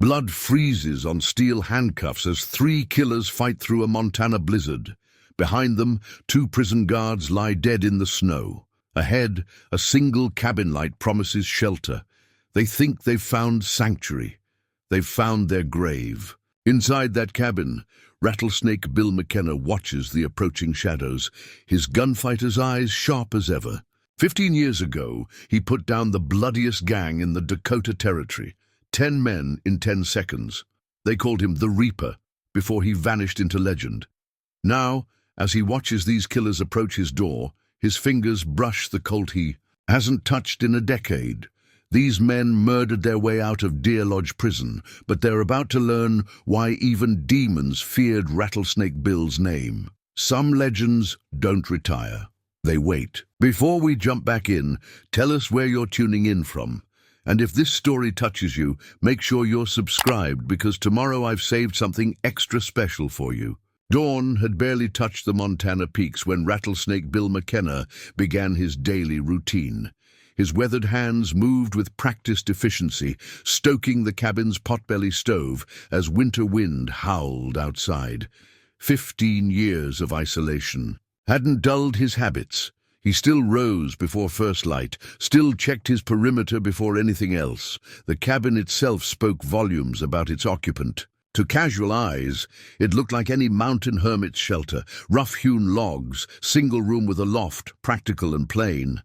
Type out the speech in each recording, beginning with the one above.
Blood freezes on steel handcuffs as three killers fight through a Montana blizzard. Behind them, two prison guards lie dead in the snow. Ahead, a single cabin light promises shelter. They think they've found sanctuary. They've found their grave. Inside that cabin, Rattlesnake Bill McKenna watches the approaching shadows, his gunfighter's eyes sharp as ever. 15 years ago, he put down the bloodiest gang in the Dakota Territory. 10 men in 10 seconds. They called him the Reaper before he vanished into legend. Now, as he watches these killers approach his door, his fingers brush the Colt he hasn't touched in a decade. These men murdered their way out of Deer Lodge prison, but they're about to learn why even demons feared Rattlesnake Bill's name. Some legends don't retire. They wait. Before we jump back in, tell us where you're tuning in from. And if this story touches you, make sure you're subscribed, because tomorrow I've saved something extra special for you. Dawn had barely touched the Montana peaks when Rattlesnake Bill McKenna began his daily routine. His weathered hands moved with practiced efficiency, stoking the cabin's potbelly stove as winter wind howled outside. 15 years of isolation hadn't dulled his habits. He still rose before first light, still checked his perimeter before anything else. The cabin itself spoke volumes about its occupant. To casual eyes, it looked like any mountain hermit's shelter, rough-hewn logs, single room with a loft, practical and plain.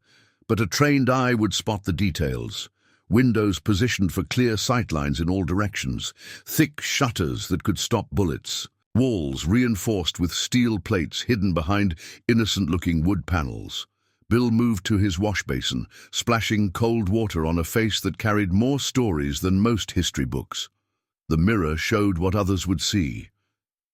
But a trained eye would spot the details. Windows positioned for clear sightlines in all directions, thick shutters that could stop bullets, walls reinforced with steel plates hidden behind innocent-looking wood panels. Bill moved to his wash basin, splashing cold water on a face that carried more stories than most history books. The mirror showed what others would see.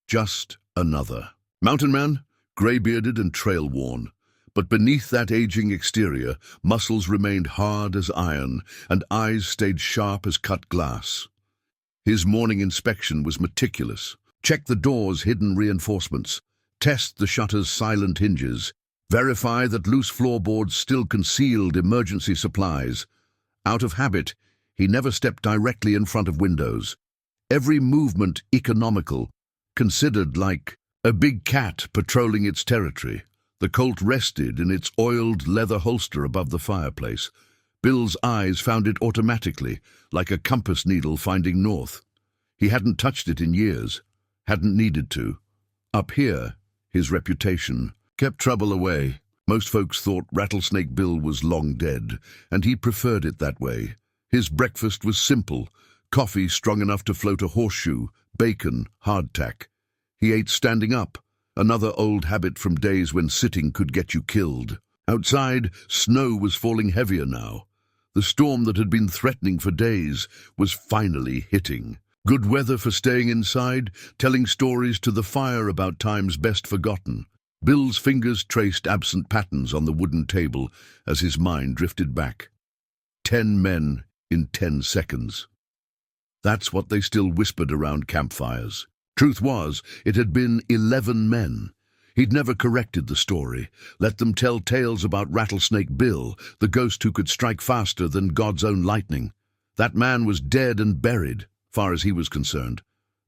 Just another mountain man, grey-bearded and trail-worn. But beneath that aging exterior, muscles remained hard as iron, and eyes stayed sharp as cut glass. His morning inspection was meticulous. Check the door's hidden reinforcements. Test the shutter's silent hinges. Verify that loose floorboards still concealed emergency supplies. Out of habit, he never stepped directly in front of windows. Every movement economical, considered like a big cat patrolling its territory. The Colt rested in its oiled leather holster above the fireplace. Bill's eyes found it automatically, like a compass needle finding north. He hadn't touched it in years, hadn't needed to. Up here, his reputation kept trouble away. Most folks thought Rattlesnake Bill was long dead, and he preferred it that way. His breakfast was simple: coffee strong enough to float a horseshoe, bacon, hardtack. He ate standing up, another old habit from days when sitting could get you killed. Outside, snow was falling heavier now. The storm that had been threatening for days was finally hitting. Good weather for staying inside, telling stories to the fire about times best forgotten. Bill's fingers traced absent patterns on the wooden table as his mind drifted back. 10 men in 10 seconds. That's what they still whispered around campfires. Truth was, it had been 11 men. He'd never corrected the story, let them tell tales about Rattlesnake Bill, the ghost who could strike faster than God's own lightning. That man was dead and buried, far as he was concerned.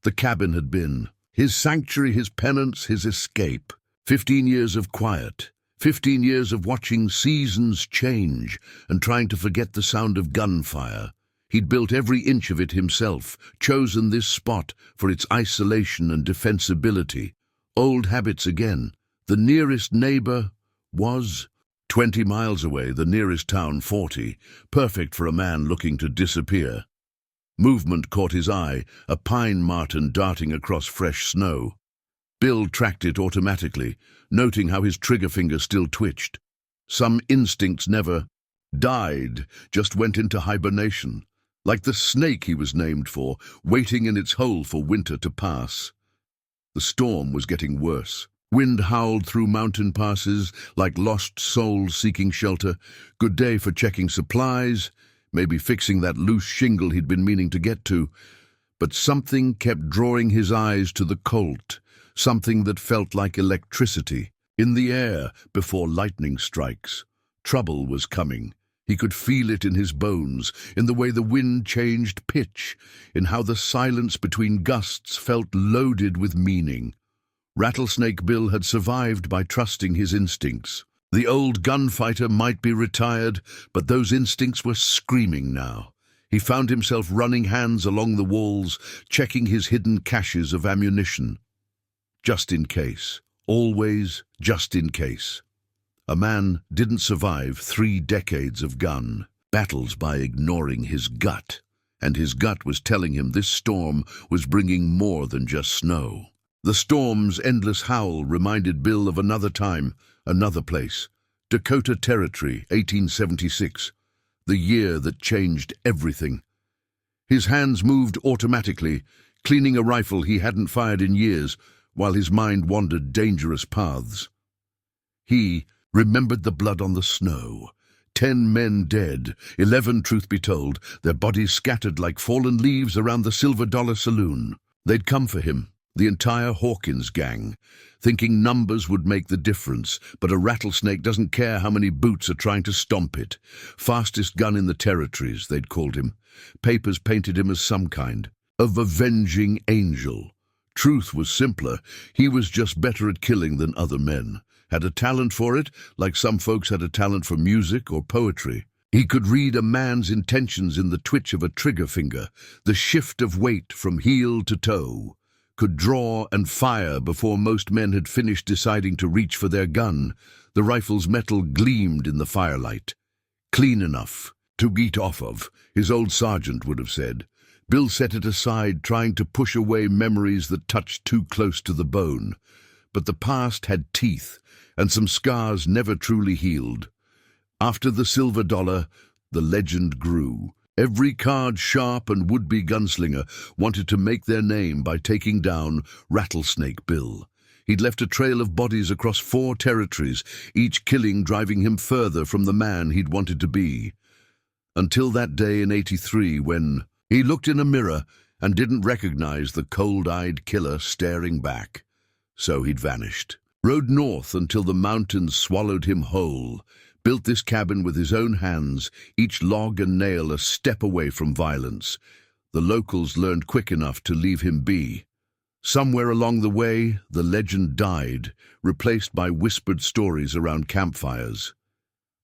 The cabin had been his sanctuary, his penance, his escape. 15 years of quiet, 15 years of watching seasons change and trying to forget the sound of gunfire. He'd built every inch of it himself, chosen this spot for its isolation and defensibility. Old habits again. The nearest neighbor was 20 miles away, the nearest town 40, perfect for a man looking to disappear. Movement caught his eye, a pine marten darting across fresh snow. Bill tracked it automatically, noting how his trigger finger still twitched. Some instincts never died, just went into hibernation. Like the snake he was named for, waiting in its hole for winter to pass. The storm was getting worse. Wind howled through mountain passes like lost souls seeking shelter. Good day for checking supplies, maybe fixing that loose shingle he'd been meaning to get to. But something kept drawing his eyes to the Colt, something that felt like electricity in the air before lightning strikes. Trouble was coming. He could feel it in his bones, in the way the wind changed pitch, in how the silence between gusts felt loaded with meaning. Rattlesnake Bill had survived by trusting his instincts. The old gunfighter might be retired, but those instincts were screaming now. He found himself running hands along the walls, checking his hidden caches of ammunition. Just in case. Always just in case. A man didn't survive 3 decades of gun battles by ignoring his gut, and his gut was telling him this storm was bringing more than just snow. The storm's endless howl reminded Bill of another time, another place. Dakota Territory, 1876, the year that changed everything. His hands moved automatically, cleaning a rifle he hadn't fired in years, while his mind wandered dangerous paths. He remembered the blood on the snow. 10 men dead, 11, truth be told, their bodies scattered like fallen leaves around the Silver Dollar Saloon. They'd come for him, the entire Hawkins gang, thinking numbers would make the difference, but a rattlesnake doesn't care how many boots are trying to stomp it. Fastest gun in the territories, they'd called him. Papers painted him as some kind of avenging angel. Truth was simpler. He was just better at killing than other men. Had a talent for it, like some folks had a talent for music or poetry. He could read a man's intentions in the twitch of a trigger finger, the shift of weight from heel to toe. Could draw and fire before most men had finished deciding to reach for their gun. The rifle's metal gleamed in the firelight. Clean enough to eat off of, his old sergeant would have said. Bill set it aside, trying to push away memories that touched too close to the bone. But the past had teeth, and some scars never truly healed. After the Silver Dollar, the legend grew. Every card sharp and would-be gunslinger wanted to make their name by taking down Rattlesnake Bill. He'd left a trail of bodies across 4 territories, each killing driving him further from the man he'd wanted to be. Until that day in '83 when he looked in a mirror and didn't recognize the cold-eyed killer staring back. So he'd vanished. Rode north until the mountains swallowed him whole. Built this cabin with his own hands, each log and nail a step away from violence. The locals learned quick enough to leave him be. Somewhere along the way, the legend died, replaced by whispered stories around campfires.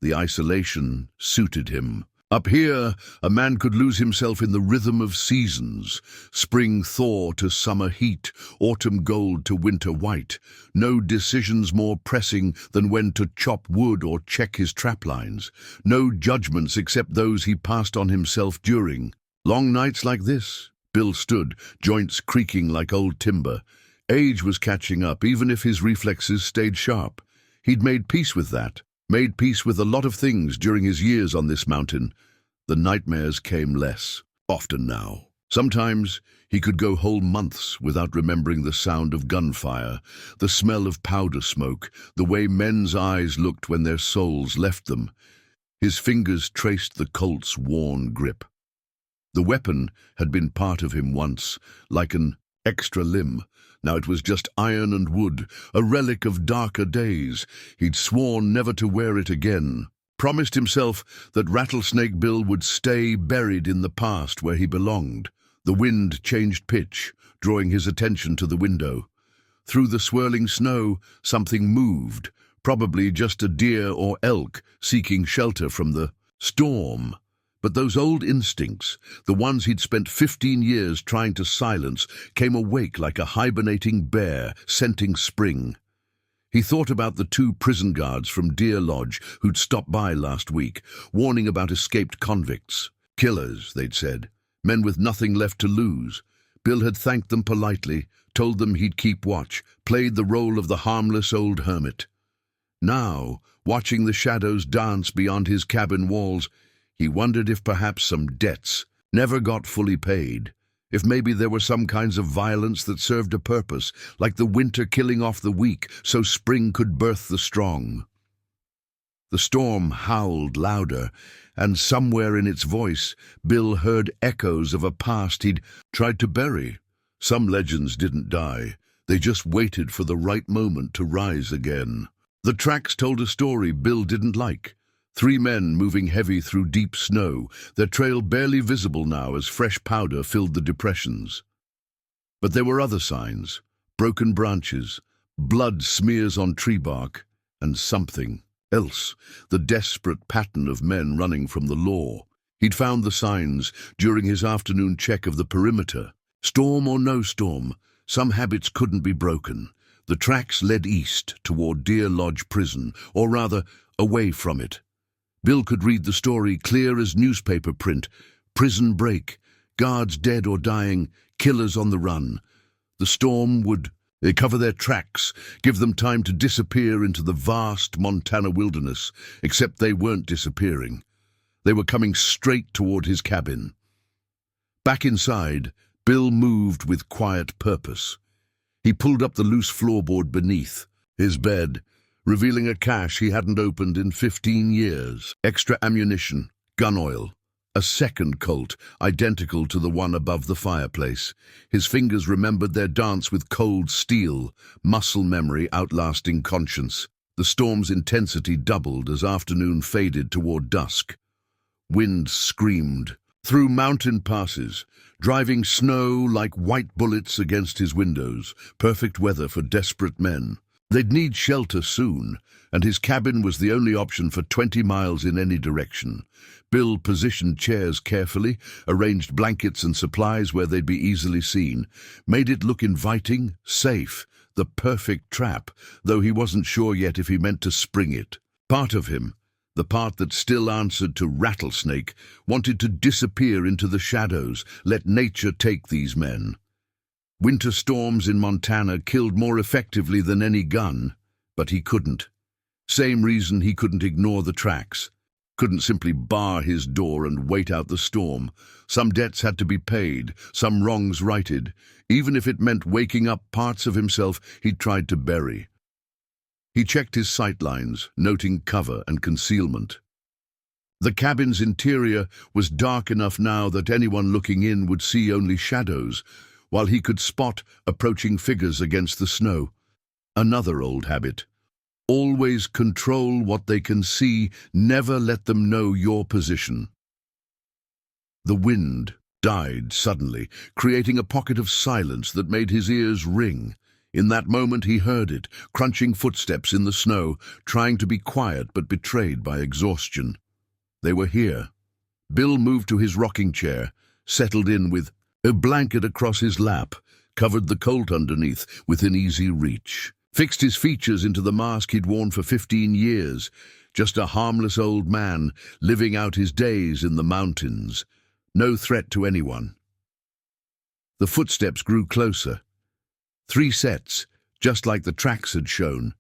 The isolation suited him. Up here, a man could lose himself in the rhythm of seasons, spring thaw to summer heat, autumn gold to winter white. No decisions more pressing than when to chop wood or check his trap lines. No judgments except those he passed on himself during. Long nights like this, Bill stood, joints creaking like old timber. Age was catching up, even if his reflexes stayed sharp. He'd made peace with that. Made peace with a lot of things during his years on this mountain. The nightmares came less often now. Sometimes he could go whole months without remembering the sound of gunfire, the smell of powder smoke, the way men's eyes looked when their souls left them. His fingers traced the Colt's worn grip. The weapon had been part of him once, like an extra limb. Now it was just iron and wood, a relic of darker days. He'd sworn never to wear it again, promised himself that Rattlesnake Bill would stay buried in the past where he belonged. The wind changed pitch, drawing his attention to the window. Through the swirling snow, something moved, probably just a deer or elk seeking shelter from the storm. But those old instincts, the ones he'd spent 15 years trying to silence, came awake like a hibernating bear scenting spring. He thought about the 2 prison guards from Deer Lodge who'd stopped by last week, warning about escaped convicts. Killers, they'd said. Men with nothing left to lose. Bill had thanked them politely, told them he'd keep watch, played the role of the harmless old hermit. Now, watching the shadows dance beyond his cabin walls, he wondered if perhaps some debts never got fully paid, if maybe there were some kinds of violence that served a purpose, like the winter killing off the weak so spring could birth the strong. The storm howled louder, and somewhere in its voice, Bill heard echoes of a past he'd tried to bury. Some legends didn't die. They just waited for the right moment to rise again. The tracks told a story Bill didn't like. 3 men moving heavy through deep snow, their trail barely visible now as fresh powder filled the depressions. But there were other signs: broken branches, blood smears on tree bark, and something else, the desperate pattern of men running from the law. He'd found the signs during his afternoon check of the perimeter. Storm or no storm, some habits couldn't be broken. The tracks led east toward Deer Lodge Prison, or rather, away from it. Bill could read the story clear as newspaper print. Prison break, guards dead or dying, killers on the run. The storm would cover their tracks, give them time to disappear into the vast Montana wilderness, except they weren't disappearing. They were coming straight toward his cabin. Back inside, Bill moved with quiet purpose. He pulled up the loose floorboard beneath his bed, revealing a cache he hadn't opened in 15 years. Extra ammunition, gun oil, a second Colt, identical to the one above the fireplace. His fingers remembered their dance with cold steel, muscle memory outlasting conscience. The storm's intensity doubled as afternoon faded toward dusk. Wind screamed through mountain passes, driving snow like white bullets against his windows. Perfect weather for desperate men. They'd need shelter soon, and his cabin was the only option for 20 miles in any direction. Bill positioned chairs carefully, arranged blankets and supplies where they'd be easily seen, made it look inviting, safe, the perfect trap, though he wasn't sure yet if he meant to spring it. Part of him, the part that still answered to Rattlesnake, wanted to disappear into the shadows, let nature take these men. Winter storms in Montana killed more effectively than any gun, but he couldn't. Same reason he couldn't ignore the tracks. Couldn't simply bar his door and wait out the storm. Some debts had to be paid, some wrongs righted, even if it meant waking up parts of himself he'd tried to bury. He checked his sightlines, noting cover and concealment. The cabin's interior was dark enough now that anyone looking in would see only shadows, while he could spot approaching figures against the snow. Another old habit. Always control what they can see, never let them know your position. The wind died suddenly, creating a pocket of silence that made his ears ring. In that moment he heard it, crunching footsteps in the snow, trying to be quiet but betrayed by exhaustion. They were here. Bill moved to his rocking chair, settled in with a blanket across his lap, covered the Colt underneath within easy reach, fixed his features into the mask he'd worn for 15 years, just a harmless old man living out his days in the mountains. No threat to anyone. The footsteps grew closer. 3 sets, just like the tracks had shown.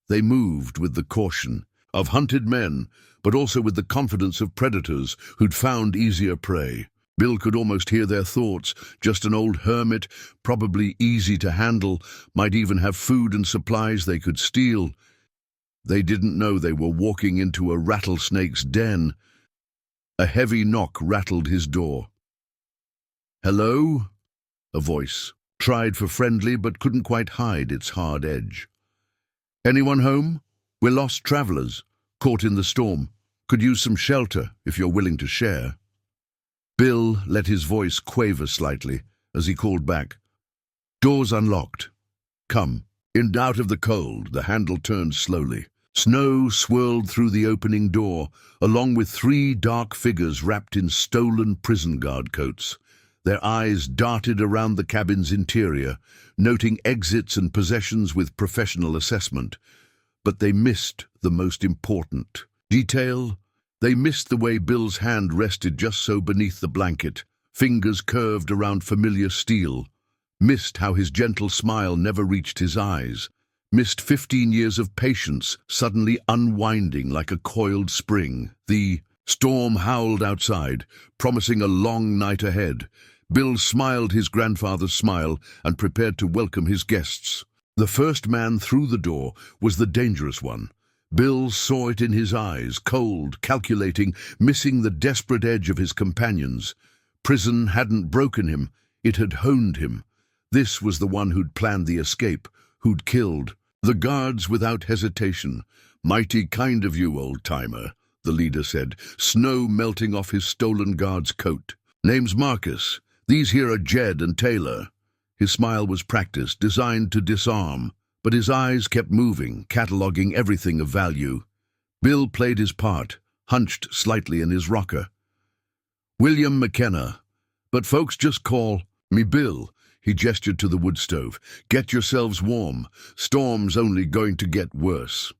They moved with the caution of hunted men, but also with the confidence of predators who'd found easier prey. Bill could almost hear their thoughts. Just an old hermit, probably easy to handle, might even have food and supplies they could steal. They didn't know they were walking into a rattlesnake's den. A heavy knock rattled his door. "Hello?" A voice tried for friendly but couldn't quite hide its hard edge. "Anyone home? We're lost travelers, caught in the storm. Could use some shelter if you're willing to share." Bill let his voice quaver slightly as he called back. "Door's unlocked. Come." In out of the cold, the handle turned slowly. Snow swirled through the opening door, along with 3 dark figures wrapped in stolen prison guard coats. Their eyes darted around the cabin's interior, noting exits and possessions with professional assessment. But they missed the most important detail. They missed the way Bill's hand rested just so beneath the blanket, fingers curved around familiar steel. Missed how his gentle smile never reached his eyes. Missed 15 years of patience suddenly unwinding like a coiled spring. The storm howled outside, promising a long night ahead. Bill smiled his grandfather's smile and prepared to welcome his guests. The first man through the door was the dangerous one. Bill saw it in his eyes, cold, calculating, missing the desperate edge of his companions. Prison hadn't broken him, it had honed him. This was the one who'd planned the escape, who'd killed. The guards without hesitation. "Mighty kind of you, old-timer," the leader said, snow melting off his stolen guard's coat. Name's Marcus. These here are Jed and Taylor. His smile was practiced, designed to disarm, but his eyes kept moving, cataloging everything of value. Bill played his part, hunched slightly in his rocker. William McKenna, but folks just call me Bill. He gestured to the wood stove. Get yourselves warm. Storm's only going to get worse.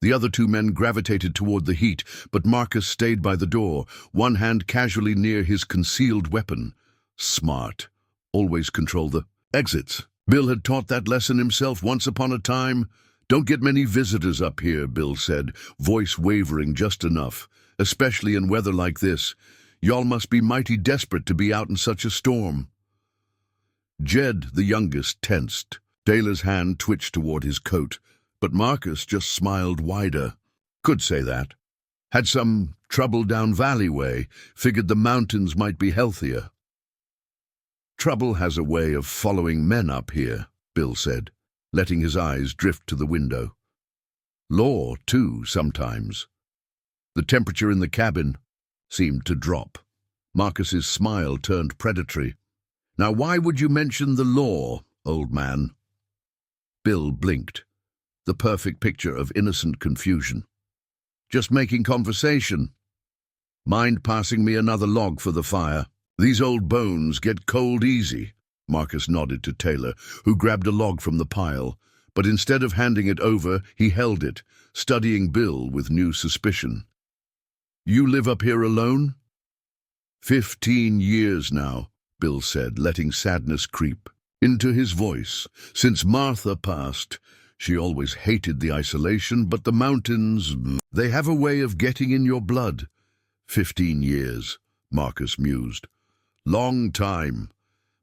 The other two men gravitated toward the heat, but Marcus stayed by the door, one hand casually near his concealed weapon. Smart. Always control the exits. Bill had taught that lesson himself once upon a time. Don't get many visitors up here, Bill said, voice wavering just enough, especially in weather like this. Y'all must be mighty desperate to be out in such a storm. Jed, the youngest, tensed. Taylor's hand twitched toward his coat, but Marcus just smiled wider. Could say that. Had some trouble down Valley way, figured the mountains might be healthier. Trouble has a way of following men up here, Bill said, letting his eyes drift to the window. Law, too, sometimes. The temperature in the cabin seemed to drop. Marcus's smile turned predatory. Now why would you mention the law, old man? Bill blinked, the perfect picture of innocent confusion. Just making conversation. Mind passing me another log for the fire? These old bones get cold easy. Marcus nodded to Taylor, who grabbed a log from the pile, but instead of handing it over, he held it, studying Bill with new suspicion. You live up here alone? 15 years now, Bill said, letting sadness creep into his voice. Since Martha passed, she always hated the isolation, but the mountains, they have a way of getting in your blood. 15 years, Marcus mused. Long time.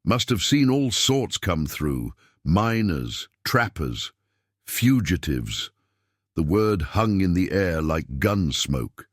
Must have seen all sorts come through. Miners, trappers, fugitives. The word hung in the air like gun smoke.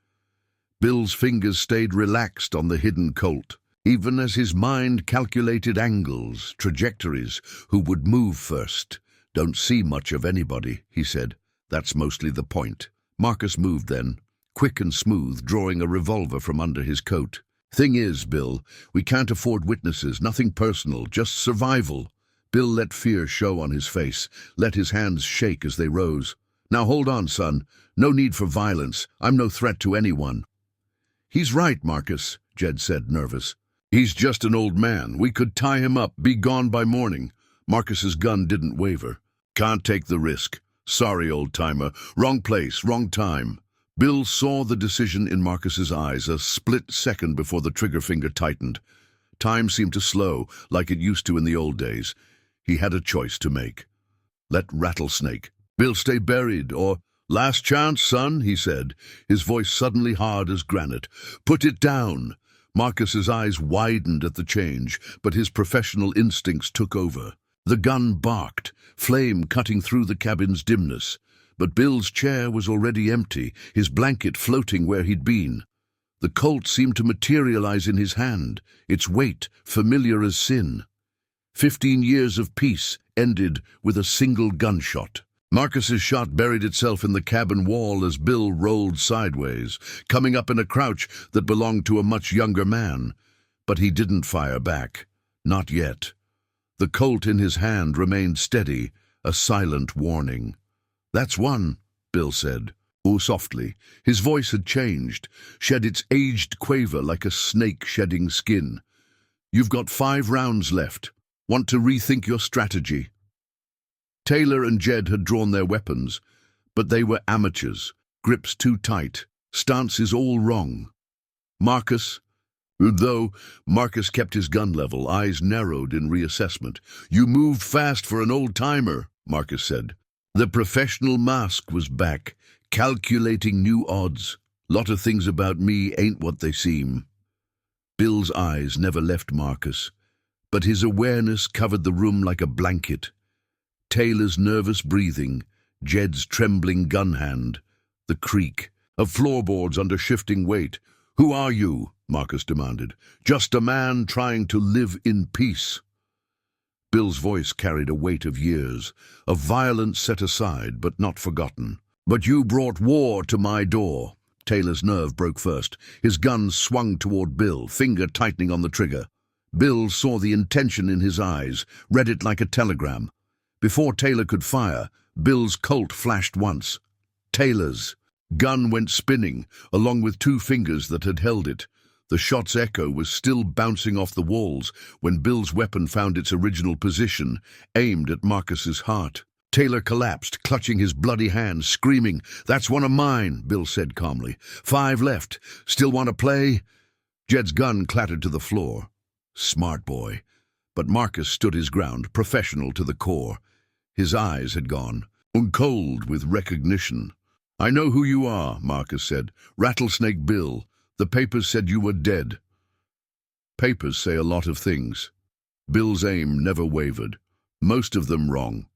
Bill's fingers stayed relaxed on the hidden Colt, even as his mind calculated angles, trajectories, who would move first. Don't see much of anybody, he said. That's mostly the point. Marcus moved then, quick and smooth, drawing a revolver from under his coat. Thing is, Bill, we can't afford witnesses, nothing personal, just survival. Bill let fear show on his face, let his hands shake as they rose. Now hold on, son. No need for violence. I'm no threat to anyone. He's right, Marcus, Jed said, nervous. He's just an old man. We could tie him up, be gone by morning. Marcus's gun didn't waver. Can't take the risk. Sorry, old-timer. Wrong place, wrong time. Bill saw the decision in Marcus's eyes a split second before the trigger finger tightened. Time seemed to slow, like it used to in the old days. He had a choice to make. Let Rattlesnake. Bill stay buried, or... Last chance, son, he said, his voice suddenly hard as granite. Put it down. Marcus's eyes widened at the change, but his professional instincts took over. The gun barked, flame cutting through the cabin's dimness. But Bill's chair was already empty, his blanket floating where he'd been. The Colt seemed to materialize in his hand, its weight familiar as sin. 15 years of peace ended with a single gunshot. Marcus's shot buried itself in the cabin wall as Bill rolled sideways, coming up in a crouch that belonged to a much younger man. But he didn't fire back. Not yet. The Colt in his hand remained steady, a silent warning. That's one, Bill said. Oh, softly. His voice had changed, shed its aged quaver like a snake shedding skin. You've got 5 rounds left. Want to rethink your strategy? Taylor and Jed had drawn their weapons, but they were amateurs, grips too tight, stances all wrong. Marcus, though Marcus kept his gun level, eyes narrowed in reassessment. You moved fast for an old-timer, Marcus said. The professional mask was back, calculating new odds. Lot of things about me ain't what they seem. Bill's eyes never left Marcus, but his awareness covered the room like a blanket. Taylor's nervous breathing, Jed's trembling gun hand, the creak of floorboards under shifting weight. Who are you? Marcus demanded. Just a man trying to live in peace. Bill's voice carried a weight of years, of violence set aside but not forgotten. But you brought war to my door. Taylor's nerve broke first. His gun swung toward Bill, finger tightening on the trigger. Bill saw the intention in his eyes, read it like a telegram. Before Taylor could fire, Bill's Colt flashed once. Taylor's gun went spinning, along with two fingers that had held it. The shot's echo was still bouncing off the walls when Bill's weapon found its original position, aimed at Marcus's heart. Taylor collapsed, clutching his bloody hand, screaming, "That's one of mine," Bill said calmly. "5 left. Still want to play?" Jed's gun clattered to the floor. Smart boy. But Marcus stood his ground, professional to the core. His eyes had gone, cold with recognition. "I know who you are," Marcus said. "Rattlesnake Bill. The papers said you were dead." Papers say a lot of things. Bill's aim never wavered. Most of them wrong.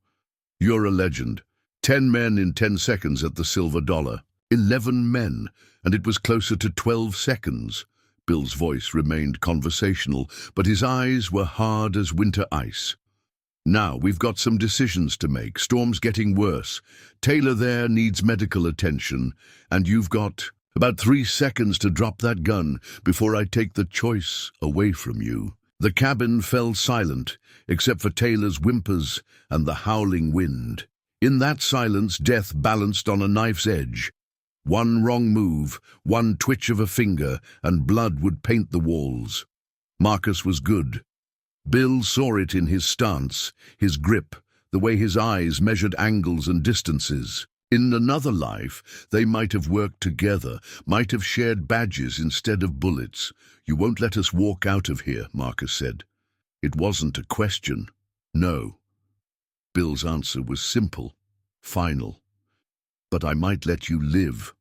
"You're a legend. 10 men in 10 seconds at the silver dollar. 11 men, and it was closer to 12 seconds. Bill's voice remained conversational, but his eyes were hard as winter ice. "Now, we've got some decisions to make. Storm's getting worse. Taylor there needs medical attention, and you've got about 3 seconds to drop that gun before I take the choice away from you." The cabin fell silent, except for Taylor's whimpers and the howling wind. In that silence, death balanced on a knife's edge. One wrong move, one twitch of a finger, and blood would paint the walls. Marcus was good. Bill saw it in his stance, his grip, the way his eyes measured angles and distances. In another life, they might have worked together, might have shared badges instead of bullets. "You won't let us walk out of here," Marcus said. It wasn't a question. No. Bill's answer was simple, final. "But I might let you live.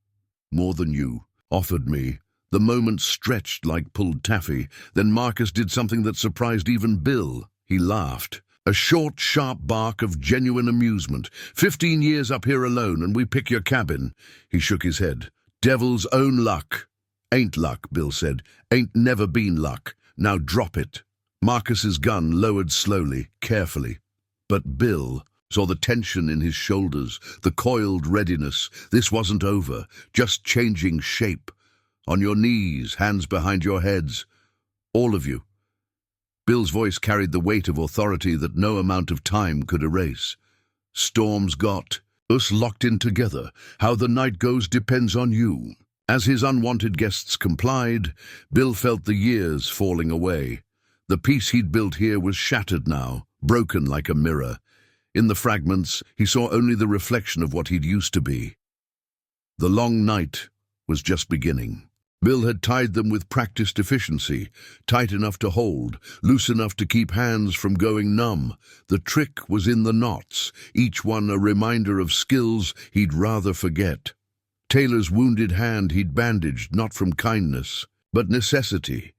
More than you offered me." The moment stretched like pulled taffy. Then Marcus did something that surprised even Bill. He laughed. A short, sharp bark of genuine amusement. 15 years up here alone, and we pick your cabin." He shook his head. "Devil's own luck." "Ain't luck," Bill said. "Ain't never been luck. Now drop it." Marcus's gun lowered slowly, carefully. But Bill saw the tension in his shoulders, the coiled readiness. This wasn't over, just changing shape. "On your knees, hands behind your heads. All of you." Bill's voice carried the weight of authority that no amount of time could erase. "Storm's got us locked in together. How the night goes depends on you." As his unwanted guests complied, Bill felt the years falling away. The peace he'd built here was shattered now, broken like a mirror. In the fragments, he saw only the reflection of what he'd used to be. The long night was just beginning. Bill had tied them with practiced efficiency, tight enough to hold, loose enough to keep hands from going numb. The trick was in the knots, each one a reminder of skills he'd rather forget. Taylor's wounded hand he'd bandaged, not from kindness, but necessity.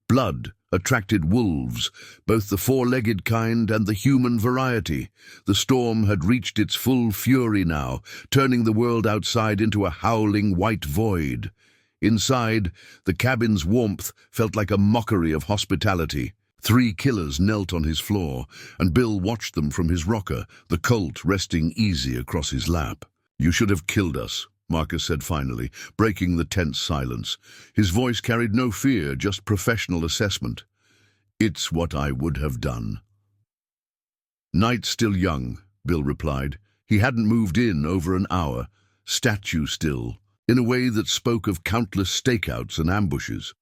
Blood attracted wolves, both the four-legged kind and the human variety. The storm had reached its full fury now, turning the world outside into a howling white void. Inside, the cabin's warmth felt like a mockery of hospitality. 3 killers knelt on his floor, and Bill watched them from his rocker, the Colt resting easy across his lap. "You should have killed us," Marcus said finally, breaking the tense silence. His voice carried no fear, just professional assessment. "It's what I would have done." "Night's still young," Bill replied. He hadn't moved in over an hour, statue still, in a way that spoke of countless stakeouts and ambushes.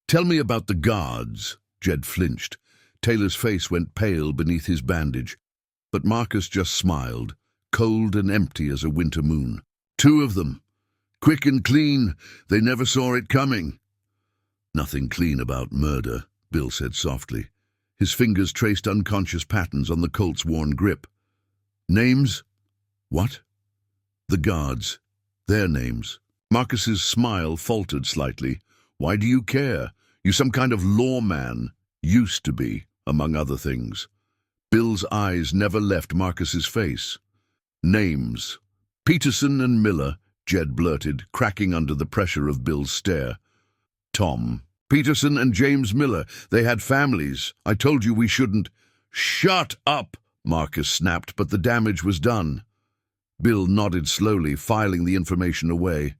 "Tell me about the guards." Jed flinched. Taylor's face went pale beneath his bandage, but Marcus just smiled, cold and empty as a winter moon. "2 of them. Quick and clean. They never saw it coming." "Nothing clean about murder," Bill said softly. His fingers traced unconscious patterns on the Colt's worn grip. "Names?" "What?" "The guards. Their names." Marcus's smile faltered slightly. "Why do you care? You some kind of lawman. Used to be, among other things." Bill's eyes never left Marcus's face. "Names. Peterson and Miller," Jed blurted, cracking under the pressure of Bill's stare. "Tom. Peterson and James Miller. They had families. I told you we shouldn't." "Shut up!" Marcus snapped, but the damage was done. Bill nodded slowly, filing the information away.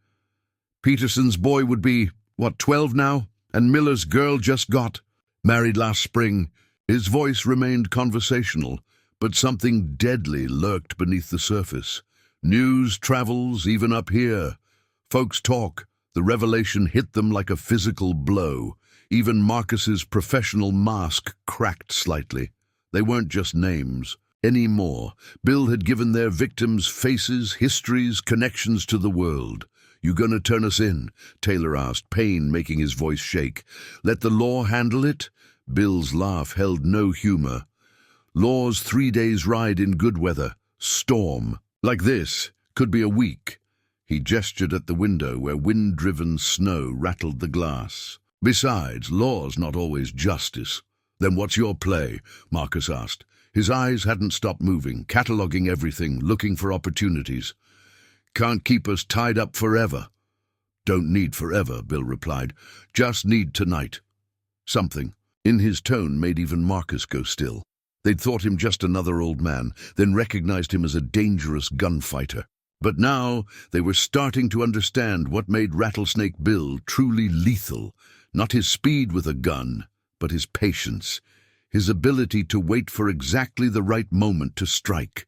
Peterson's boy would be, 12 now? And Miller's girl just got married last spring. His voice remained conversational, but something deadly lurked beneath the surface. News travels even up here. Folks talk. The revelation hit them like a physical blow. Even Marcus's professional mask cracked slightly. They weren't just names anymore. Bill had given their victims faces, histories, connections to the world. "You gonna turn us in?" Taylor asked, pain making his voice shake. "Let the law handle it?" Bill's laugh held no humor. "Law's 3 days' ride in good weather. Storm. Like this. Could be a week." He gestured at the window where wind-driven snow rattled the glass. "Besides, law's not always justice." "Then what's your play?" Marcus asked. His eyes hadn't stopped moving, cataloging everything, looking for opportunities. "Can't keep us tied up forever." "Don't need forever," Bill replied. "Just need tonight." Something in his tone made even Marcus go still. They'd thought him just another old man, then recognized him as a dangerous gunfighter. But now they were starting to understand what made Rattlesnake Bill truly lethal. Not his speed with a gun, but his patience, his ability to wait for exactly the right moment to strike.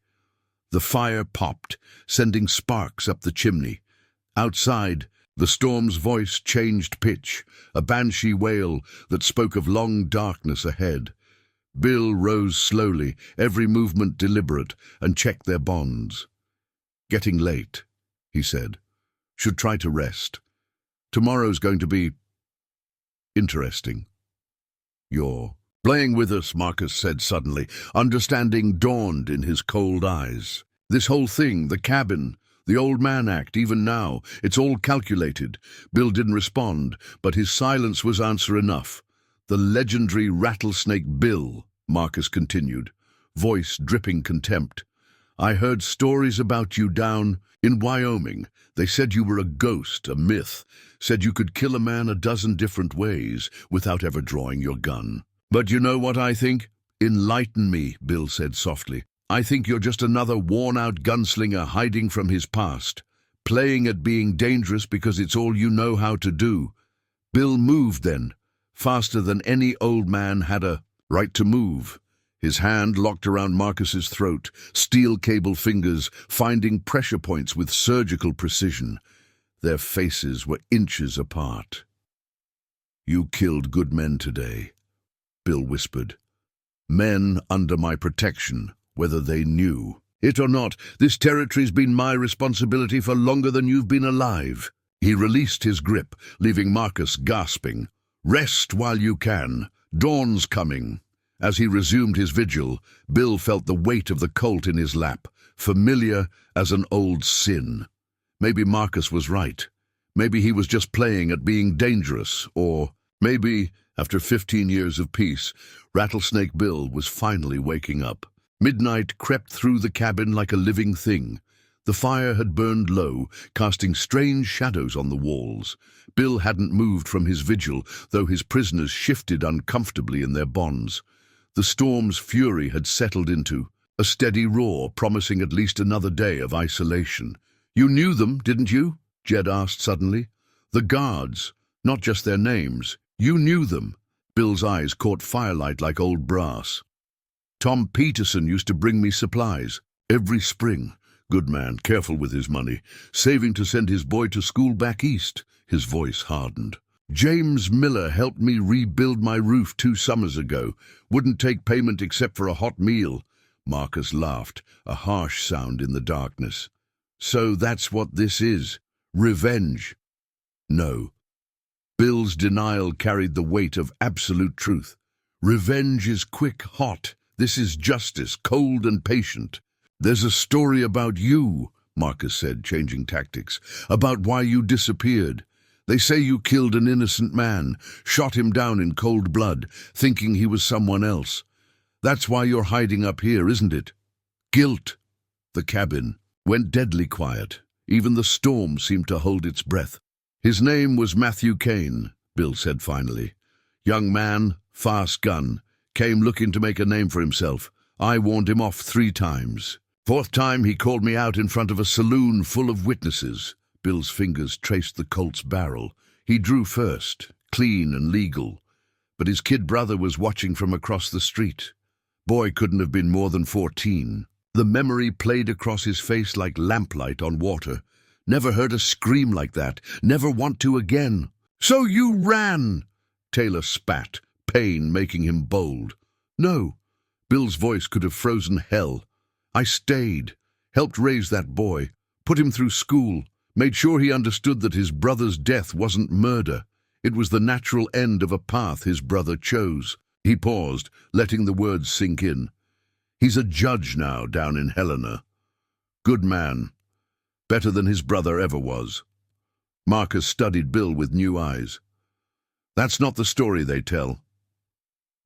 The fire popped, sending sparks up the chimney. Outside, the storm's voice changed pitch, a banshee wail that spoke of long darkness ahead. Bill rose slowly, every movement deliberate, and checked their bonds. "Getting late," he said. "Should try to rest. Tomorrow's going to be interesting." "You're playing with us," Marcus said suddenly. Understanding dawned in his cold eyes. "This whole thing, the cabin, the old man act, even now, it's all calculated." Bill didn't respond, but his silence was answer enough. "The legendary Rattlesnake Bill," Marcus continued, voice dripping contempt. "I heard stories about you down in Wyoming. They said you were a ghost, a myth, said you could kill a man a dozen different ways without ever drawing your gun. But you know what I think?" "Enlighten me," Bill said softly. "I think you're just another worn-out gunslinger hiding from his past, playing at being dangerous because it's all you know how to do." Bill moved then, faster than any old man had a right to move. His hand locked around Marcus's throat, steel cable fingers finding pressure points with surgical precision. Their faces were inches apart. "You killed good men today," Bill whispered. "Men under my protection, whether they knew it or not. This territory's been my responsibility for longer than you've been alive." He released his grip, leaving Marcus gasping. "Rest while you can. Dawn's coming." As he resumed his vigil, Bill felt the weight of the Colt in his lap, familiar as an old sin. Maybe Marcus was right. Maybe he was just playing at being dangerous, or maybe, after 15 years of peace, Rattlesnake Bill was finally waking up. Midnight crept through the cabin like a living thing. The fire had burned low, casting strange shadows on the walls. Bill hadn't moved from his vigil, though his prisoners shifted uncomfortably in their bonds. The storm's fury had settled into a steady roar, promising at least another day of isolation. "You knew them, didn't you?" Jed asked suddenly. "The guards, not just their names. You knew them." Bill's eyes caught firelight like old brass. "Tom Peterson used to bring me supplies every spring. Good man, careful with his money, saving to send his boy to school back east." His voice hardened. "James Miller helped me rebuild my roof 2 summers ago. Wouldn't take payment except for a hot meal." Marcus laughed, a harsh sound in the darkness. "So that's what this is? Revenge?" "No." Bill's denial carried the weight of absolute truth. "Revenge is quick, hot. This is justice, cold and patient." "There's a story about you," Marcus said, changing tactics, "about why you disappeared. They say you killed an innocent man, shot him down in cold blood, thinking he was someone else. That's why you're hiding up here, isn't it? Guilt." The cabin went deadly quiet. Even the storm seemed to hold its breath. "His name was Matthew Kane," Bill said finally. "Young man, fast gun, came looking to make a name for himself. I warned him off 3 times. 4th time he called me out in front of a saloon full of witnesses. Bill's fingers traced the Colt's barrel. He drew first, clean and legal. But his kid brother was watching from across the street. Boy couldn't have been more than 14. The memory played across his face like lamplight on water. Never heard a scream like that. Never want to again. "So you ran!" Taylor spat, pain making him bold. "No." Bill's voice could have frozen hell. "I stayed, helped raise that boy, put him through school, made sure he understood that his brother's death wasn't murder. It was the natural end of a path his brother chose." He paused, letting the words sink in. "He's a judge now down in Helena. Good man. Better than his brother ever was." Marcus studied Bill with new eyes. "That's not the story they tell.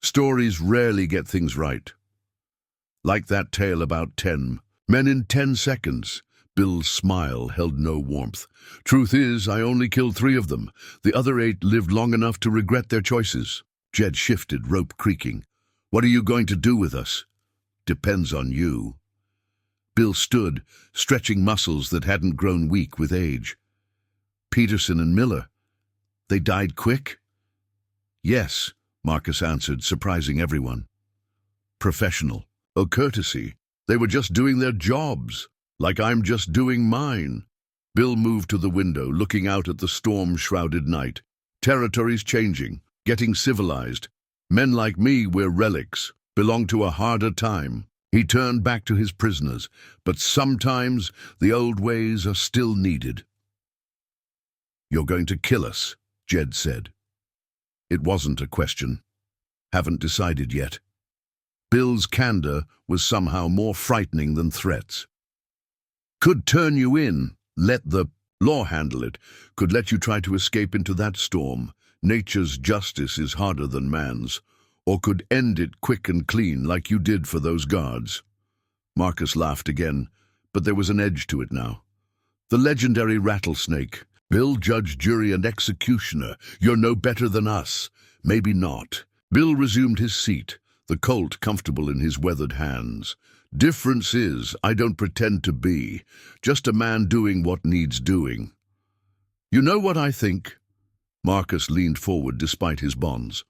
Stories rarely get things right. Like that tale about 10 men in 10 seconds. Bill's smile held no warmth. "Truth is, I only killed 3 of them. The other 8 lived long enough to regret their choices." Jed shifted, rope creaking. "What are you going to do with us?" "Depends on you." Bill stood, stretching muscles that hadn't grown weak with age. "Peterson and Miller. They died quick?" "Yes," Marcus answered, surprising everyone. "Professional. Oh, courtesy. They were just doing their jobs, like I'm just doing mine." Bill moved to the window, looking out at the storm-shrouded night. "Territory's changing, getting civilized. Men like me, we're relics, belong to a harder time." He turned back to his prisoners, "But sometimes the old ways are still needed." "You're going to kill us," Jed said. It wasn't a question. "Haven't decided yet." Bill's candor was somehow more frightening than threats. "Could turn you in, let the law handle it, could let you try to escape into that storm. Nature's justice is harder than man's. Or could end it quick and clean like you did for those guards." Marcus laughed again, but there was an edge to it now. "The legendary Rattlesnake. Bill, judge, jury, and executioner. You're no better than us." "Maybe not." Bill resumed his seat, the Colt comfortable in his weathered hands. "Difference is, I don't pretend to be. Just a man doing what needs doing." "You know what I think?" Marcus leaned forward despite his bonds.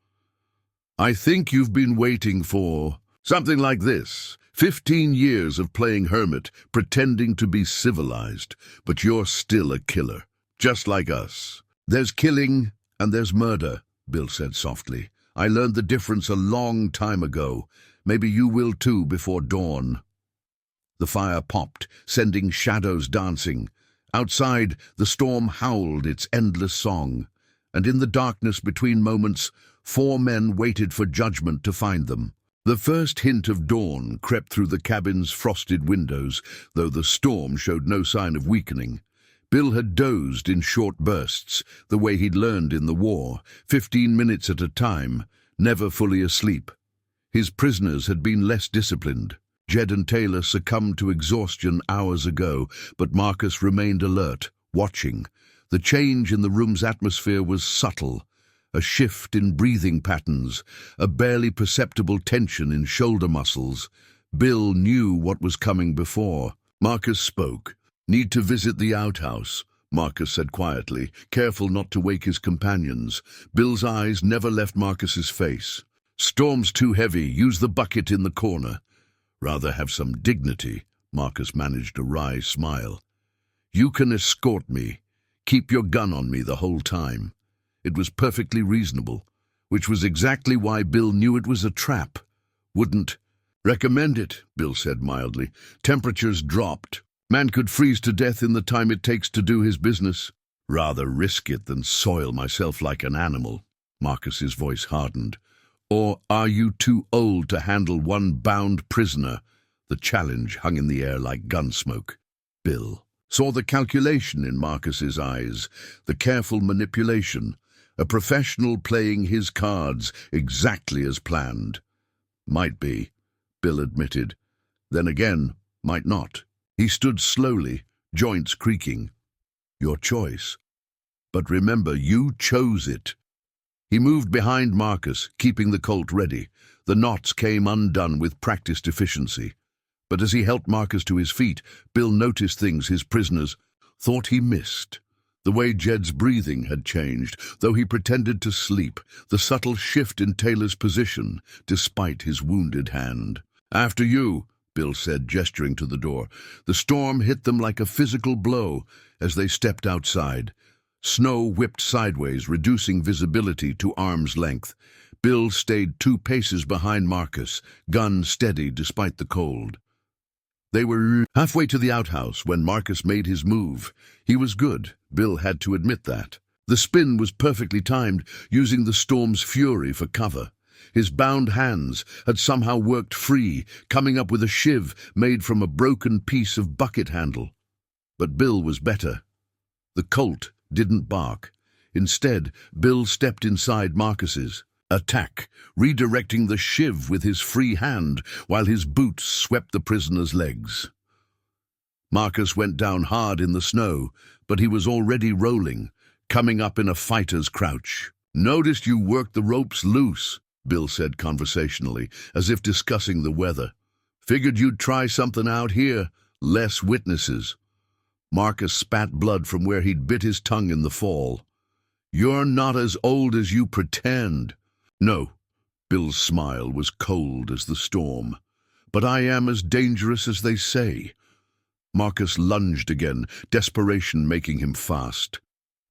"I think you've been waiting for something like this. 15 years of playing hermit, pretending to be civilized, but you're still a killer, just like us." "There's killing and there's murder," Bill said softly. "I learned the difference a long time ago. Maybe you will too before dawn." The fire popped, sending shadows dancing. Outside, the storm howled its endless song, and in the darkness between moments, 4 men waited for judgment to find them. The first hint of dawn crept through the cabin's frosted windows, though the storm showed no sign of weakening. Bill had dozed in short bursts, the way he'd learned in the war, 15 minutes at a time, never fully asleep. His prisoners had been less disciplined. Jed and Taylor succumbed to exhaustion hours ago, but Marcus remained alert, watching. The change in the room's atmosphere was subtle. A shift in breathing patterns, a barely perceptible tension in shoulder muscles. Bill knew what was coming before. Marcus spoke. "Need to visit the outhouse," Marcus said quietly, careful not to wake his companions. Bill's eyes never left Marcus's face. "Storm's too heavy, use the bucket in the corner." "Rather have some dignity," Marcus managed a wry smile. "You can escort me. Keep your gun on me the whole time." It was perfectly reasonable, which was exactly why Bill knew it was a trap. "Wouldn't recommend it," Bill said mildly. "Temperatures dropped. Man could freeze to death in the time it takes to do his business." "Rather risk it than soil myself like an animal." Marcus's voice hardened. "Or are you too old to handle one bound prisoner?" The challenge hung in the air like gun smoke. Bill saw the calculation in Marcus's eyes, the careful manipulation, a professional playing his cards exactly as planned. "Might be," Bill admitted. Then again, might not. He stood slowly, joints creaking. "Your choice. But remember, you chose it." He moved behind Marcus, keeping the Colt ready. The knots came undone with practiced efficiency. But as he helped Marcus to his feet, Bill noticed things his prisoners Thought he missed. The way Jed's breathing had changed, though he pretended to sleep, the subtle shift in Taylor's position, despite his wounded hand. "After you," Bill said, gesturing to the door. The storm hit them like a physical blow as they stepped outside. Snow whipped sideways, reducing visibility to arm's length. Bill stayed 2 paces behind Marcus, gun steady despite the cold. They were halfway to the outhouse when Marcus made his move. He was good, Bill had to admit that. The spin was perfectly timed, using the storm's fury for cover. His bound hands had somehow worked free, coming up with a shiv made from a broken piece of bucket handle. But Bill was better. The Colt didn't bark. Instead, Bill stepped inside Marcus's. Attack, redirecting the shiv with his free hand while his boots swept the prisoner's legs. Marcus went down hard in the snow, but he was already rolling, coming up in a fighter's crouch. "Noticed you worked the ropes loose," Bill said conversationally, as if discussing the weather. "Figured you'd try something out here, less witnesses." Marcus spat blood from where he'd bit his tongue in the fall. "You're not as old as you pretend." "No," Bill's smile was cold as the storm. "But I am as dangerous as they say." Marcus lunged again, desperation making him fast.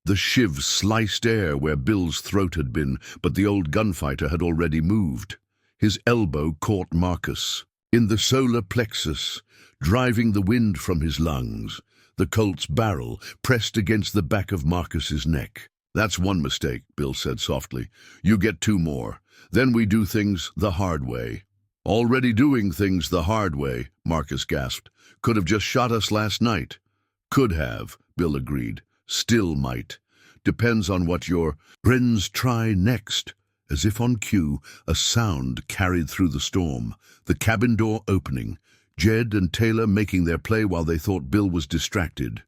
The shiv sliced air where Bill's throat had been, but the old gunfighter had already moved. His elbow caught Marcus in the solar plexus, driving the wind from his lungs. The Colt's barrel pressed against the back of Marcus's neck. "That's one mistake," Bill said softly. "You get 2 more. Then we do things the hard way." "Already doing things the hard way," Marcus gasped. "Could have just shot us last night." "Could have," Bill agreed. "Still might. Depends on what your friends try next." As if on cue, a sound carried through the storm. The cabin door opening. Jed and Taylor making their play while they thought Bill was distracted.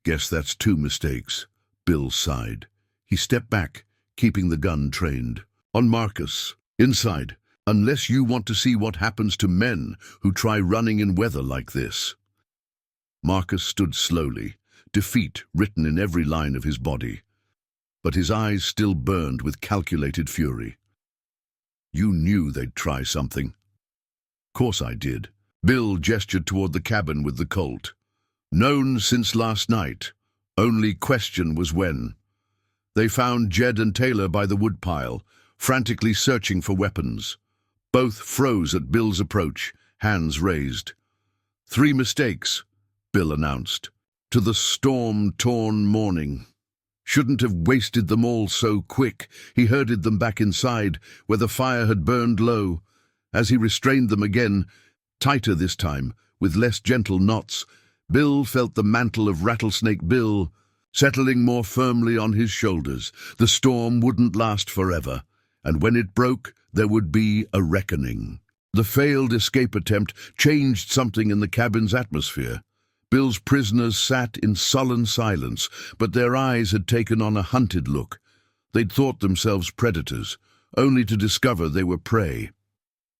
"Guess that's 2 mistakes," Bill sighed. He stepped back, keeping the gun trained. On Marcus. "Inside, unless you want to see what happens to men who try running in weather like this." Marcus stood slowly, defeat written in every line of his body. But his eyes still burned with calculated fury. "You knew they'd try something." "Course I did." Bill gestured toward the cabin with the Colt. "Known since last night. Only question was when." They found Jed and Taylor by the woodpile, frantically searching for weapons. Both froze at Bill's approach, hands raised. 3 mistakes, Bill announced. To the storm-torn morning. Shouldn't have wasted them all so quick. He herded them back inside, where the fire had burned low. As he restrained them again, tighter this time, with less gentle knots, Bill felt the mantle of Rattlesnake Bill settling more firmly on his shoulders. The storm wouldn't last forever, and when it broke, there would be a reckoning. The failed escape attempt changed something in the cabin's atmosphere. Bill's prisoners sat in sullen silence, but their eyes had taken on a hunted look. They'd thought themselves predators, only to discover they were prey.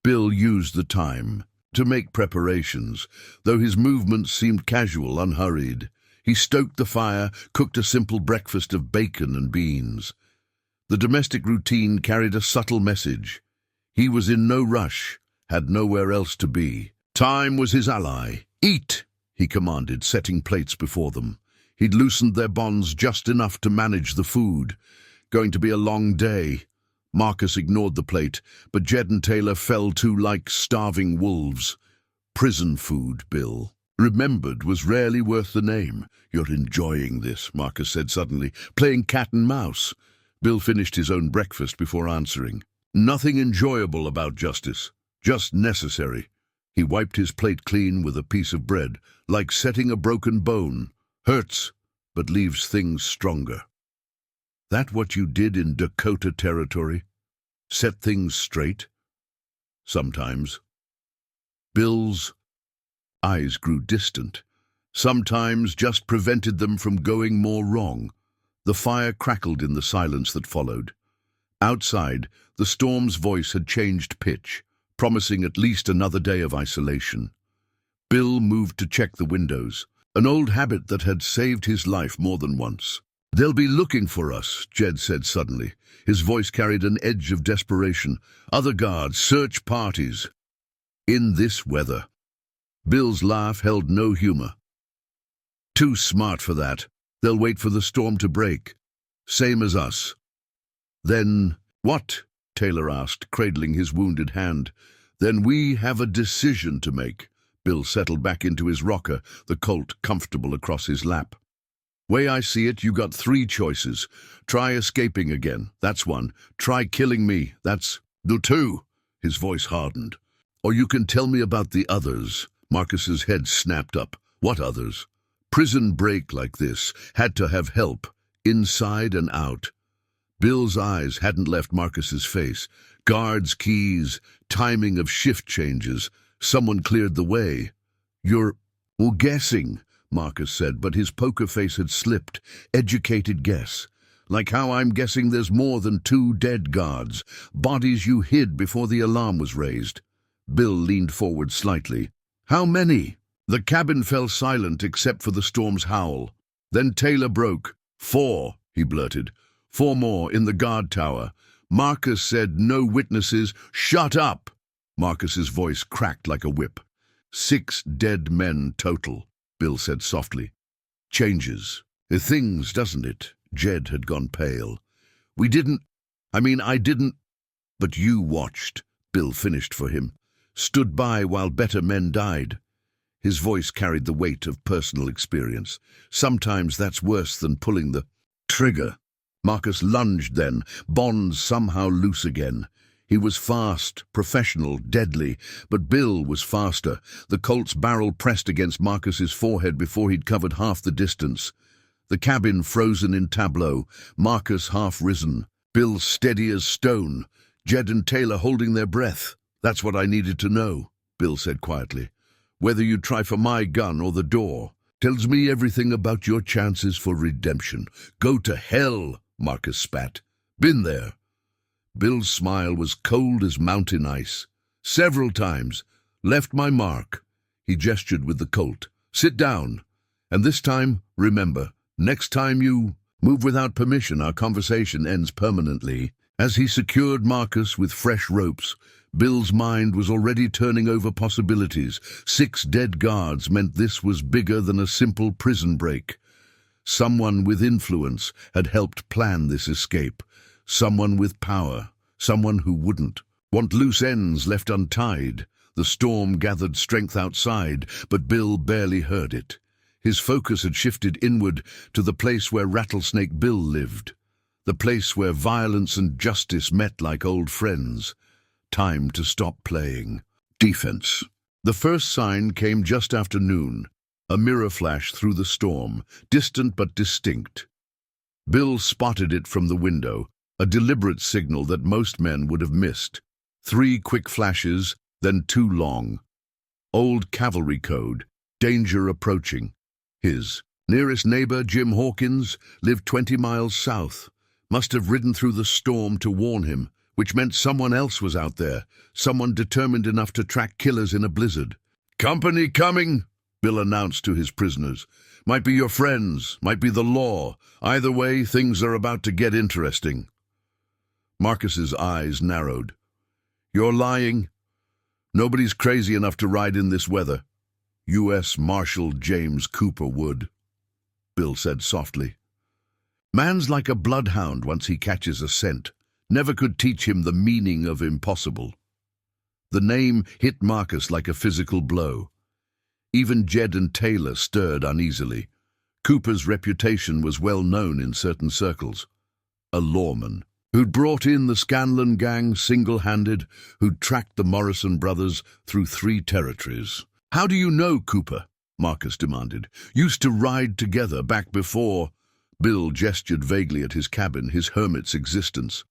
Bill used the time to make preparations, though his movements seemed casual, unhurried. He stoked the fire, cooked a simple breakfast of bacon and beans. The domestic routine carried a subtle message. He was in no rush, had nowhere else to be. Time was his ally. "Eat!" he commanded, setting plates before them. He'd loosened their bonds just enough to manage the food. Going to be a long day. Marcus ignored the plate, but Jed and Taylor fell to like starving wolves. Prison food, Bill remembered, was rarely worth the name. "You're enjoying this," Marcus said suddenly, "playing cat and mouse." Bill finished his own breakfast before answering. "Nothing enjoyable about justice, just necessary." He wiped his plate clean with a piece of bread, like setting a broken bone. "Hurts, but leaves things stronger." "That what you did in Dakota Territory? Set things straight?" "Sometimes." Bill's eyes grew distant. "Sometimes just prevented them from going more wrong." The fire crackled in the silence that followed. Outside, the storm's voice had changed pitch, promising at least another day of isolation. Bill moved to check the windows. an old habit that had saved his life more than once. "They'll be looking for us," Jed said suddenly. His voice carried an edge of desperation. "Other guards, search parties." "In this weather." Bill's laugh held no humor. "Too smart for that. They'll wait for the storm to break. Same as us." "Then what?" Taylor asked, cradling his wounded hand. "Then we have a decision to make." Bill settled back into his rocker, the Colt comfortable across his lap. "Way I see it, you got three choices. Try escaping again, that's one. Try killing me, that's the two." His voice hardened. "Or you can tell me about the others." Marcus's head snapped up. "What others?" "Prison break like this. Had to have help, inside and out." Bill's eyes hadn't left Marcus's face. Guards, keys, timing of shift changes. Someone cleared the way. "You're guessing," Marcus said, but his poker face had slipped. "Educated guess. Like how I'm guessing there's more than 2 dead guards, bodies you hid before the alarm was raised." Bill leaned forward slightly. "How many?" The cabin fell silent except for the storm's howl. Then Taylor broke. 4, he blurted. 4 more in the guard tower. Marcus said no witnesses. "Shut up!" Marcus's voice cracked like a whip. 6 dead men total, Bill said softly. "Changes. Things, doesn't it?" Jed had gone pale. I didn't. But you watched," Bill finished for him. "Stood by while better men died." His voice carried the weight of personal experience. "Sometimes that's worse than pulling the trigger." Marcus lunged then, bonds somehow loose again. He was fast, professional, deadly, but Bill was faster. The Colt's barrel pressed against Marcus's forehead before he'd covered half the distance. The cabin frozen in tableau, Marcus half risen, Bill steady as stone, Jed and Taylor holding their breath. "That's what I needed to know," Bill said quietly. "Whether you try for my gun or the door, tells me everything about your chances for redemption." "Go to hell," Marcus spat. "Been there." Bill's smile was cold as mountain ice. "Several times. Left my mark." He gestured with the Colt. "Sit down. And this time, remember, next time you move without permission, our conversation ends permanently." As he secured Marcus with fresh ropes, Bill's mind was already turning over possibilities. 6 dead guards meant this was bigger than a simple prison break. Someone with influence had helped plan this escape. Someone with power. Someone who wouldn't want loose ends left untied. The storm gathered strength outside, but Bill barely heard it. His focus had shifted inward to the place where Rattlesnake Bill lived. The place where violence and justice met like old friends. Time to stop playing defense. The first sign came just after noon. A mirror flash through the storm, distant but distinct. Bill spotted it from the window, a deliberate signal that most men would have missed. 3 quick flashes, then 2 long. Old cavalry code, danger approaching. His nearest neighbor, Jim Hawkins, lived 20 miles south. Must have ridden through the storm to warn him, which meant someone else was out there, someone determined enough to track killers in a blizzard. "Company coming," Bill announced to his prisoners. "Might be your friends, might be the law. Either way, things are about to get interesting." Marcus's eyes narrowed. "You're lying. Nobody's crazy enough to ride in this weather." U.S. Marshal James Cooper would, Bill said softly. "Man's like a bloodhound once he catches a scent. Never could teach him the meaning of impossible." The name hit Marcus like a physical blow. Even Jed and Taylor stirred uneasily. Cooper's reputation was well known in certain circles. A lawman who'd brought in the Scanlon gang single-handed, who'd tracked the Morrison brothers through 3 territories. "How do you know Cooper?" Marcus demanded. "Used to ride together back before." Bill gestured vaguely at his cabin, his hermit's existence.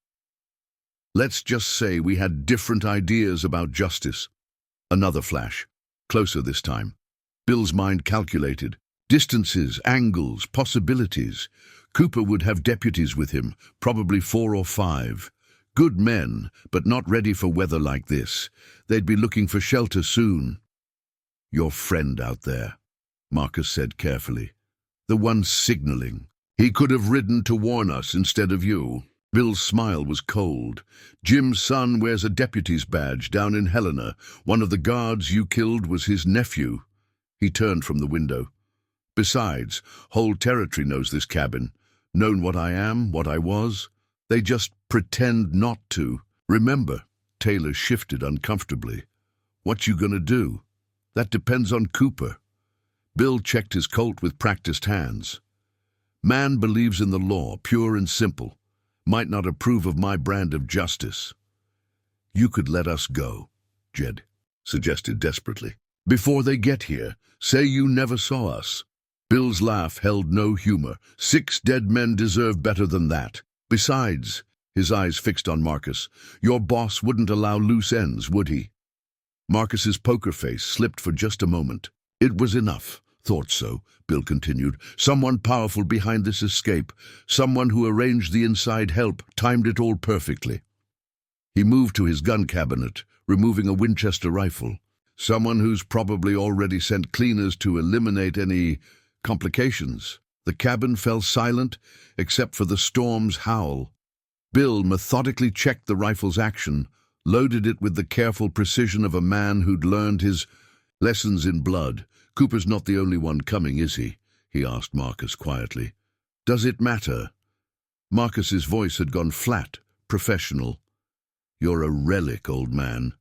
"Let's just say we had different ideas about justice." Another flash, closer this time. Bill's mind calculated. Distances, angles, possibilities. Cooper would have deputies with him, probably 4 or 5. Good men, but not ready for weather like this. They'd be looking for shelter soon. "Your friend out there." Marcus said carefully. The one signaling. He could have ridden to warn us instead of you. Bill's smile was cold. Jim's son wears a deputy's badge down in Helena. One of the guards you killed was his nephew. He turned from the window. Besides, whole territory knows this cabin. Known what I am, what I was. They just pretend not to. Remember, Taylor shifted uncomfortably. What you gonna do? That depends on Cooper. Bill checked his Colt with practiced hands. Man believes in the law, pure and simple. Might not approve of my brand of justice. You could let us go, Jed suggested desperately. Before they get here, say you never saw us. Bill's laugh held no humor. 6 dead men deserve better than that. Besides, his eyes fixed on Marcus, your boss wouldn't allow loose ends, would he? Marcus's poker face slipped for just a moment. It was enough. Thought so, Bill continued. Someone powerful behind this escape. Someone who arranged the inside help, timed it all perfectly. He moved to his gun cabinet, removing a Winchester rifle. Someone who's probably already sent cleaners to eliminate any complications. The cabin fell silent, except for the storm's howl. Bill methodically checked the rifle's action, loaded it with the careful precision of a man who'd learned his lessons in blood. Cooper's not the only one coming, is he? He asked Marcus quietly. Does it matter? Marcus's voice had gone flat, professional. You're a relic, old man.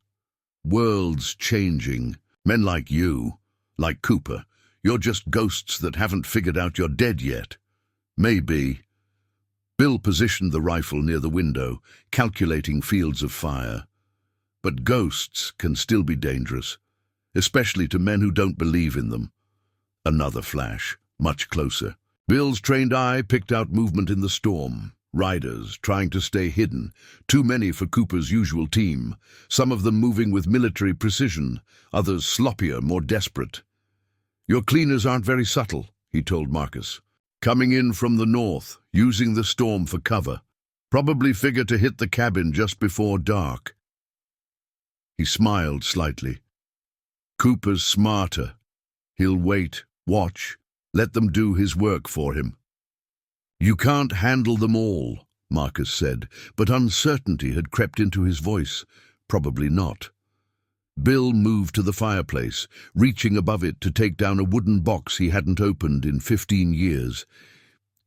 World's changing. Men like you, like Cooper, you're just ghosts that haven't figured out you're dead yet. Maybe. Bill positioned the rifle near the window, calculating fields of fire. But ghosts can still be dangerous, especially to men who don't believe in them. Another flash, much closer. Bill's trained eye picked out movement in the storm. Riders, trying to stay hidden. Too many for Cooper's usual team. Some of them moving with military precision, others sloppier, more desperate. Your cleaners aren't very subtle, he told Marcus. Coming in from the north, using the storm for cover. Probably figure to hit the cabin just before dark. He smiled slightly. Cooper's smarter. He'll wait, watch, let them do his work for him. You can't handle them all, Marcus said, but uncertainty had crept into his voice. Probably not. Bill moved to the fireplace, reaching above it to take down a wooden box he hadn't opened in 15 years.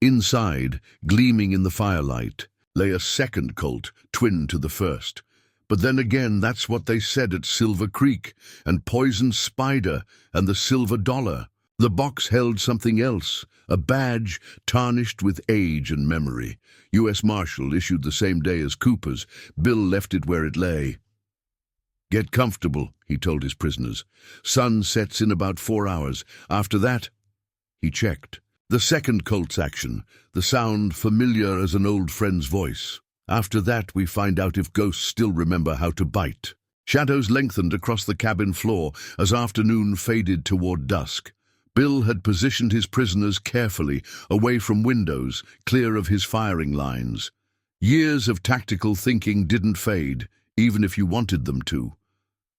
Inside, gleaming in the firelight, lay a second Colt, twin to the first. But then again, that's what they said at Silver Creek, and Poison Spider, and the Silver Dollar. The box held something else, a badge tarnished with age and memory. U.S. Marshal issued the same day as Cooper's. Bill left it where it lay. Get comfortable, he told his prisoners. Sun sets in about 4 hours. After that, he checked. The second Colt's action, the sound familiar as an old friend's voice. After that, we find out if ghosts still remember how to bite. Shadows lengthened across the cabin floor as afternoon faded toward dusk. Bill had positioned his prisoners carefully, away from windows, clear of his firing lines. Years of tactical thinking didn't fade, even if you wanted them to.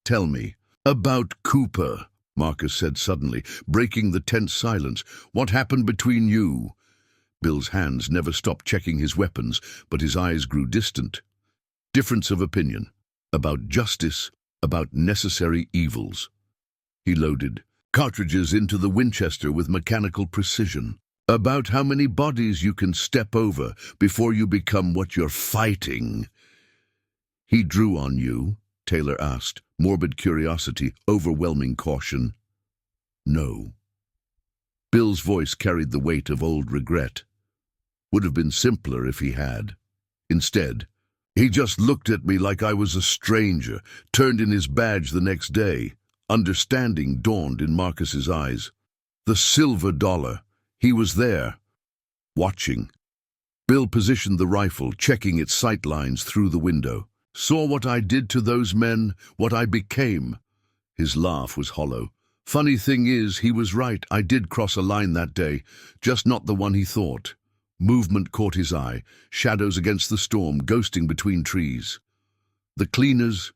Tell me, about Cooper, Marcus said suddenly, breaking the tense silence. What happened between you? Bill's hands never stopped checking his weapons, but his eyes grew distant. Difference of opinion. About justice, about necessary evils. He loaded cartridges into the Winchester with mechanical precision. About how many bodies you can step over before you become what you're fighting. He drew on you, Taylor asked, morbid curiosity, overwhelming caution. No. Bill's voice carried the weight of old regret. Would have been simpler if he had. Instead, he just looked at me like I was a stranger, turned in his badge the next day. Understanding dawned in Marcus's eyes. The Silver Dollar. He was there, watching. Bill positioned the rifle, checking its sight lines through the window. Saw what I did to those men, what I became. His laugh was hollow. Funny thing is, he was right. I did cross a line that day, just not the one he thought. Movement caught his eye, shadows against the storm, ghosting between trees. The cleaners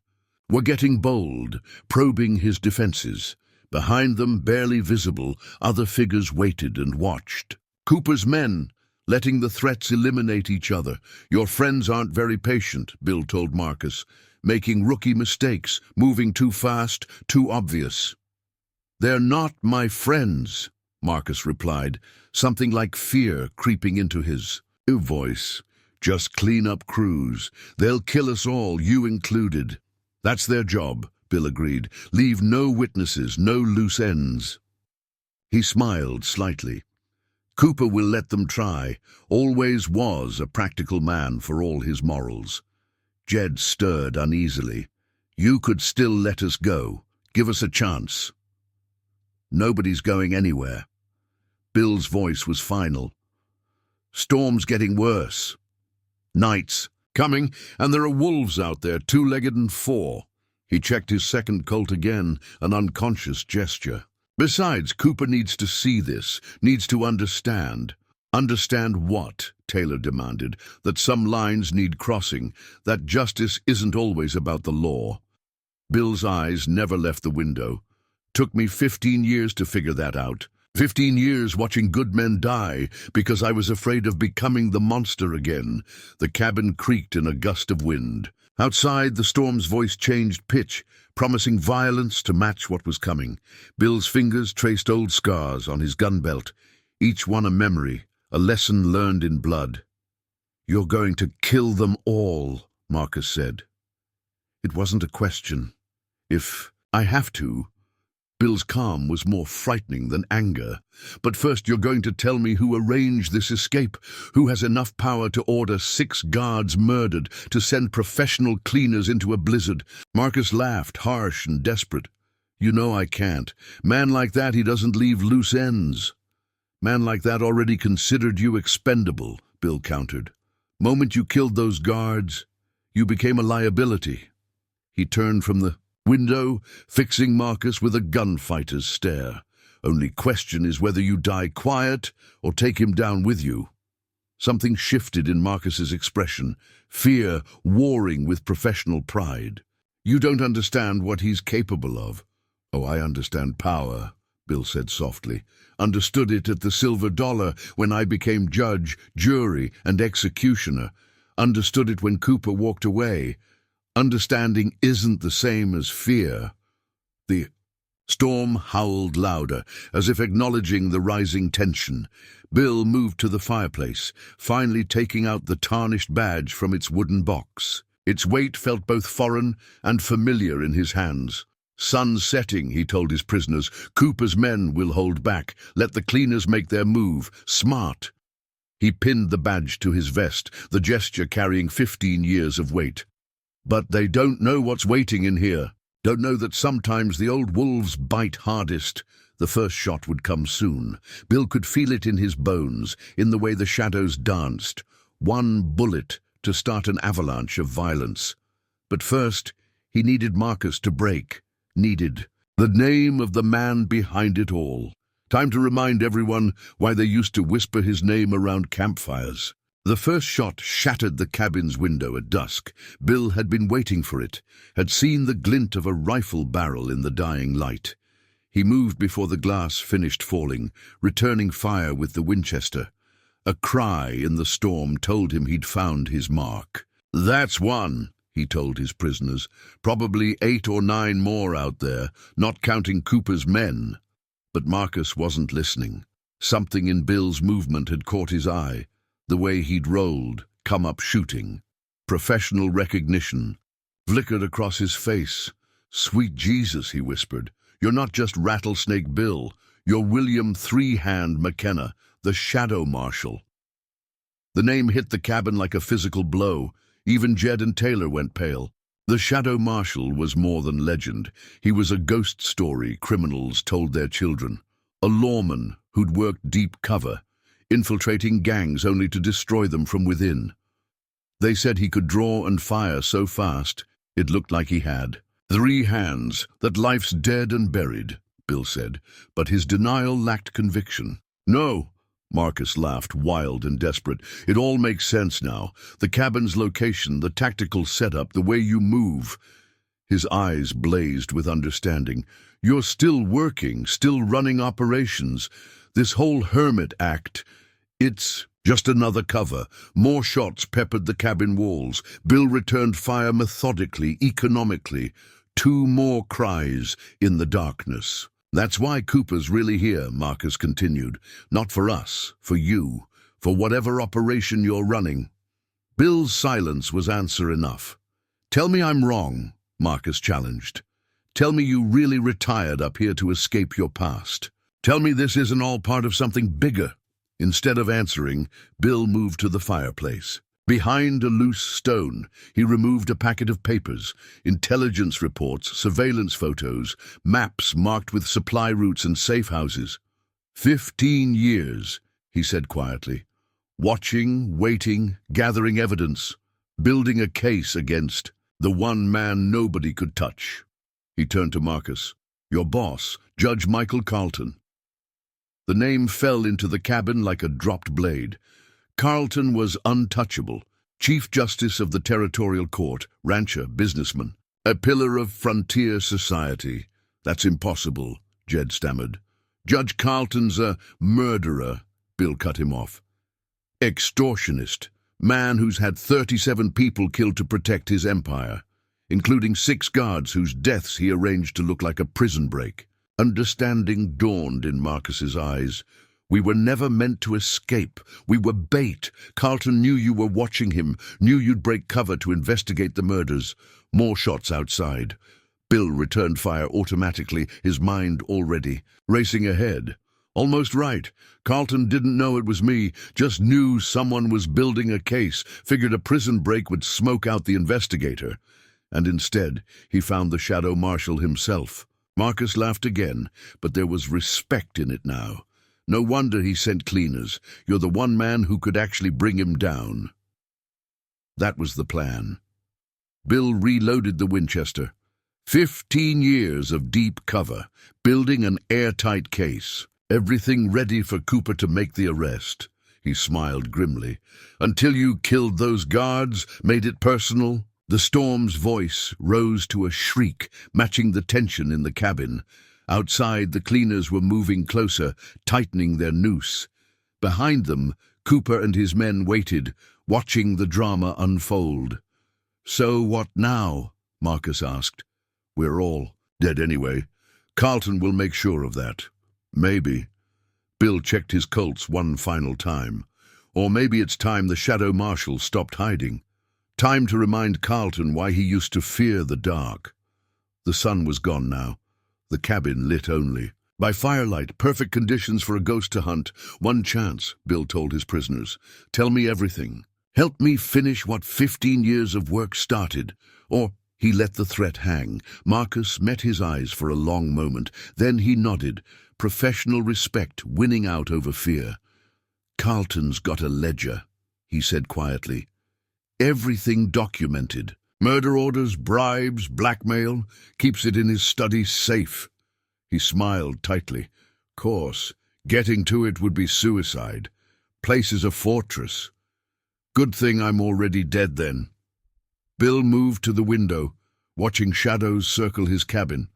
were getting bold, probing his defenses, Behind them, barely visible, other figures waited and watched. Cooper's men, letting the threats eliminate each other. Your friends aren't very patient, Bill told Marcus, making rookie mistakes, moving too fast, too obvious. They're not my friends, Marcus replied, something like fear creeping into his voice. Just clean up crews. They'll kill us all, you included. That's their job, Bill agreed. Leave no witnesses, no loose ends. He smiled slightly. Cooper will let them try. Always was a practical man for all his morals. Jed stirred uneasily. You could still let us go. Give us a chance. Nobody's going anywhere. Bill's voice was final. Storm's getting worse. Night's coming, and there are wolves out there, 2-legged and 4. He checked his second Colt again, an unconscious gesture. Besides, Cooper needs to see this, needs to understand. Understand what? Taylor demanded. That some lines need crossing, that justice isn't always about the law. Bill's eyes never left the window. Took me 15 years to figure that out. 15 years watching good men die because I was afraid of becoming the monster again. The cabin creaked in a gust of wind. Outside, the storm's voice changed pitch, promising violence to match what was coming. Bill's fingers traced old scars on his gun belt, each one a memory, a lesson learned in blood. You're going to kill them all, Marcus said. It wasn't a question. If I have to. Bill's calm was more frightening than anger. But first you're going to tell me who arranged this escape, who has enough power to order 6 guards murdered, to send professional cleaners into a blizzard. Marcus laughed, harsh and desperate. You know I can't. Man like that, he doesn't leave loose ends. Man like that already considered you expendable, Bill countered. Moment you killed those guards, you became a liability. He turned from the window, fixing Marcus with a gunfighter's stare. Only question is whether you die quiet or take him down with you. Something shifted in Marcus's expression, fear warring with professional pride. You don't understand what he's capable of. Oh, I understand power, Bill said softly. Understood it at the Silver Dollar when I became judge, jury, and executioner. Understood it when Cooper walked away. Understanding isn't the same as fear. The storm howled louder, as if acknowledging the rising tension. Bill moved to the fireplace, finally taking out the tarnished badge from its wooden box. Its weight felt both foreign and familiar in his hands. Sun setting, he told his prisoners. Cooper's men will hold back. Let the cleaners make their move. Smart. He pinned the badge to his vest, the gesture carrying 15 years of weight. But they don't know what's waiting in here. Don't know that sometimes the old wolves bite hardest. The first shot would come soon. Bill could feel it in his bones, in the way the shadows danced. One bullet to start an avalanche of violence. But first, he needed Marcus to break. Needed the name of the man behind it all. Time to remind everyone why they used to whisper his name around campfires. The first shot shattered the cabin's window at dusk. Bill had been waiting for it, had seen the glint of a rifle barrel in the dying light. He moved before the glass finished falling, returning fire with the Winchester. A cry in the storm told him he'd found his mark. That's one, he told his prisoners. Probably 8 or 9 more out there, not counting Cooper's men. But Marcus wasn't listening. Something in Bill's movement had caught his eye. The way he'd rolled, come up shooting. Professional recognition flickered across his face. Sweet Jesus, he whispered. You're not just Rattlesnake Bill. You're William Three-Hand McKenna, the Shadow Marshal. The name hit the cabin like a physical blow. Even Jed and Taylor went pale. The Shadow Marshal was more than legend. He was a ghost story criminals told their children. A lawman who'd worked deep cover, infiltrating gangs only to destroy them from within. They said he could draw and fire so fast, it looked like he had 3 hands, that life's dead and buried, Bill said, but his denial lacked conviction. No, Marcus laughed, wild and desperate. It all makes sense now. The cabin's location, the tactical setup, the way you move. His eyes blazed with understanding. "You're still working, still running operations. This whole hermit act, it's just another cover." More shots peppered the cabin walls. Bill returned fire methodically, economically. 2 more cries in the darkness. "That's why Cooper's really here," Marcus continued. "Not for us, for you, for whatever operation you're running." Bill's silence was answer enough. "Tell me I'm wrong," Marcus challenged. "Tell me you really retired up here to escape your past. Tell me this isn't all part of something bigger." Instead of answering, Bill moved to the fireplace. Behind a loose stone, he removed a packet of papers, intelligence reports, surveillance photos, maps marked with supply routes and safe houses. 15 years, he said quietly. Watching, waiting, gathering evidence, building a case against the one man nobody could touch. He turned to Marcus. "Your boss, Judge Michael Carlton." The name fell into the cabin like a dropped blade. Carlton was untouchable, Chief Justice of the Territorial Court, rancher, businessman, a pillar of frontier society. "That's impossible," Jed stammered. "Judge Carlton's a murderer," Bill cut him off. "Extortionist, man who's had 37 people killed to protect his empire, including 6 guards whose deaths he arranged to look like a prison break." Understanding dawned in Marcus's eyes. "We were never meant to escape. We were bait. Carlton knew you were watching him, knew you'd break cover to investigate the murders." More shots outside. Bill returned fire automatically, his mind already racing ahead. "Almost right. Carlton didn't know it was me, just knew someone was building a case, figured a prison break would smoke out the investigator. And instead, he found the Shadow Marshal himself." Marcus laughed again, but there was respect in it now. "No wonder he sent cleaners. You're the one man who could actually bring him down." That was the plan. Bill reloaded the Winchester. 15 years of deep cover, building an airtight case. Everything ready for Cooper to make the arrest. He smiled grimly. "Until you killed those guards, made it personal." The Storm's voice rose to a shriek, matching the tension in the cabin. Outside, the cleaners were moving closer, tightening their noose. Behind them, Cooper and his men waited, watching the drama unfold. "So what now?" Marcus asked. "We're all dead anyway. Carlton will make sure of that." "Maybe." Bill checked his Colts one final time. "Or maybe it's time the Shadow Marshal stopped hiding. Time to remind Carlton why he used to fear the dark." The sun was gone now. The cabin lit only. By firelight, perfect conditions for a ghost to hunt. "One chance," Bill told his prisoners. "Tell me everything. Help me finish what 15 years of work started." Or he let the threat hang. Marcus met his eyes for a long moment. Then he nodded, professional respect winning out over fear. "Carlton's got a ledger," he said quietly. "Everything documented. Murder orders, bribes, blackmail, keeps it in his study safe." He smiled tightly. "Course, getting to it would be suicide. Place is a fortress. Good thing I'm already dead then." Bill moved to the window, watching shadows circle his cabin.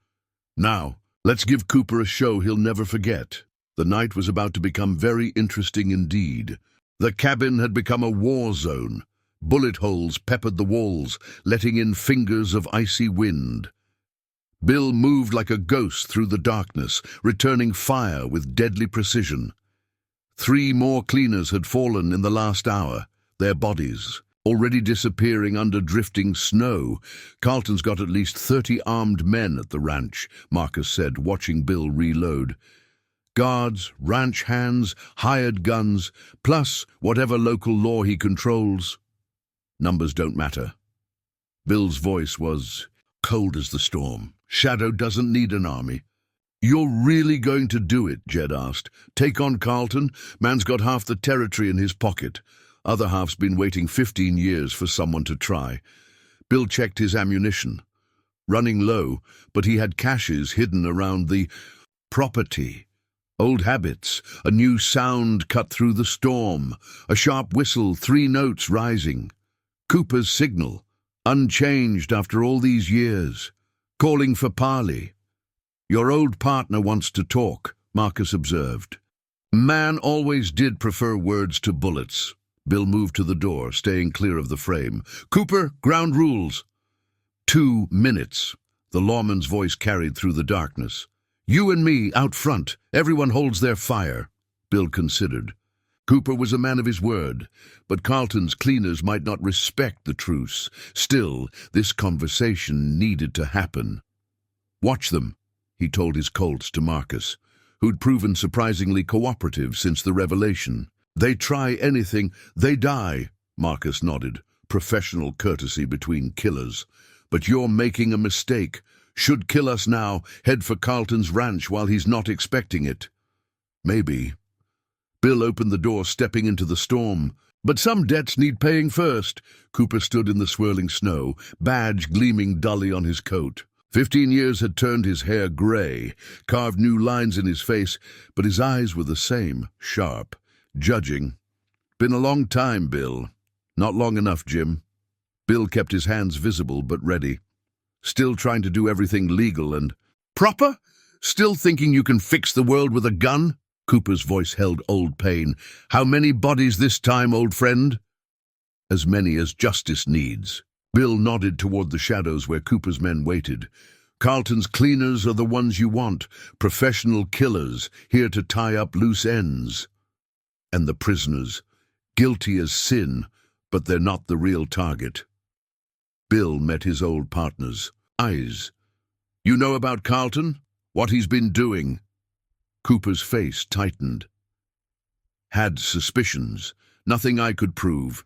"Now, let's give Cooper a show he'll never forget." The night was about to become very interesting indeed. The cabin had become a war zone. Bullet holes peppered the walls, letting in fingers of icy wind. Bill moved like a ghost through the darkness, returning fire with deadly precision. 3 more cleaners had fallen in the last hour, their bodies already disappearing under drifting snow. "Carlton's got at least 30 armed men at the ranch," Marcus said, watching Bill reload. "Guards, ranch hands, hired guns, plus whatever local law he controls. Numbers don't matter." Bill's voice was cold as the storm. "Shadow doesn't need an army." "You're really going to do it?" Jed asked. "Take on Carlton? Man's got half the territory in his pocket. Other half's been waiting 15 years for someone to try." Bill checked his ammunition. Running low, but he had caches hidden around the property. Old habits, a new sound cut through the storm, a sharp whistle, 3 notes rising. Cooper's signal, unchanged after all these years. Calling for parley. Your old partner wants to talk, Marcus observed. Man always did prefer words to bullets. Bill moved to the door, staying clear of the frame. Cooper, ground rules. 2 minutes. The lawman's voice carried through the darkness. You and me, out front. Everyone holds their fire. Bill considered. Cooper was a man of his word, but Carlton's cleaners might not respect the truce. Still, this conversation needed to happen. Watch them, he told his Colts to Marcus, who'd proven surprisingly cooperative since the revelation. They try anything, they die, Marcus nodded. Professional courtesy between killers. But you're making a mistake. Should kill us now, head for Carlton's ranch while he's not expecting it. Maybe. Bill opened the door, stepping into the storm. But some debts need paying first. Cooper stood in the swirling snow, badge gleaming dully on his coat. 15 years had turned his hair gray, carved new lines in his face, but his eyes were the same, sharp, judging. Been a long time, Bill. Not long enough, Jim. Bill kept his hands visible but ready. Still trying to do everything legal and proper? Still thinking you can fix the world with a gun? Cooper's voice held old pain. How many bodies this time, old friend? As many as justice needs. Bill nodded toward the shadows where Cooper's men waited. Carlton's cleaners are the ones you want, professional killers, here to tie up loose ends. And the prisoners, guilty as sin, but they're not the real target. Bill met his old partner's eyes. You know about Carlton? What he's been doing? Cooper's face tightened. Had suspicions. Nothing I could prove.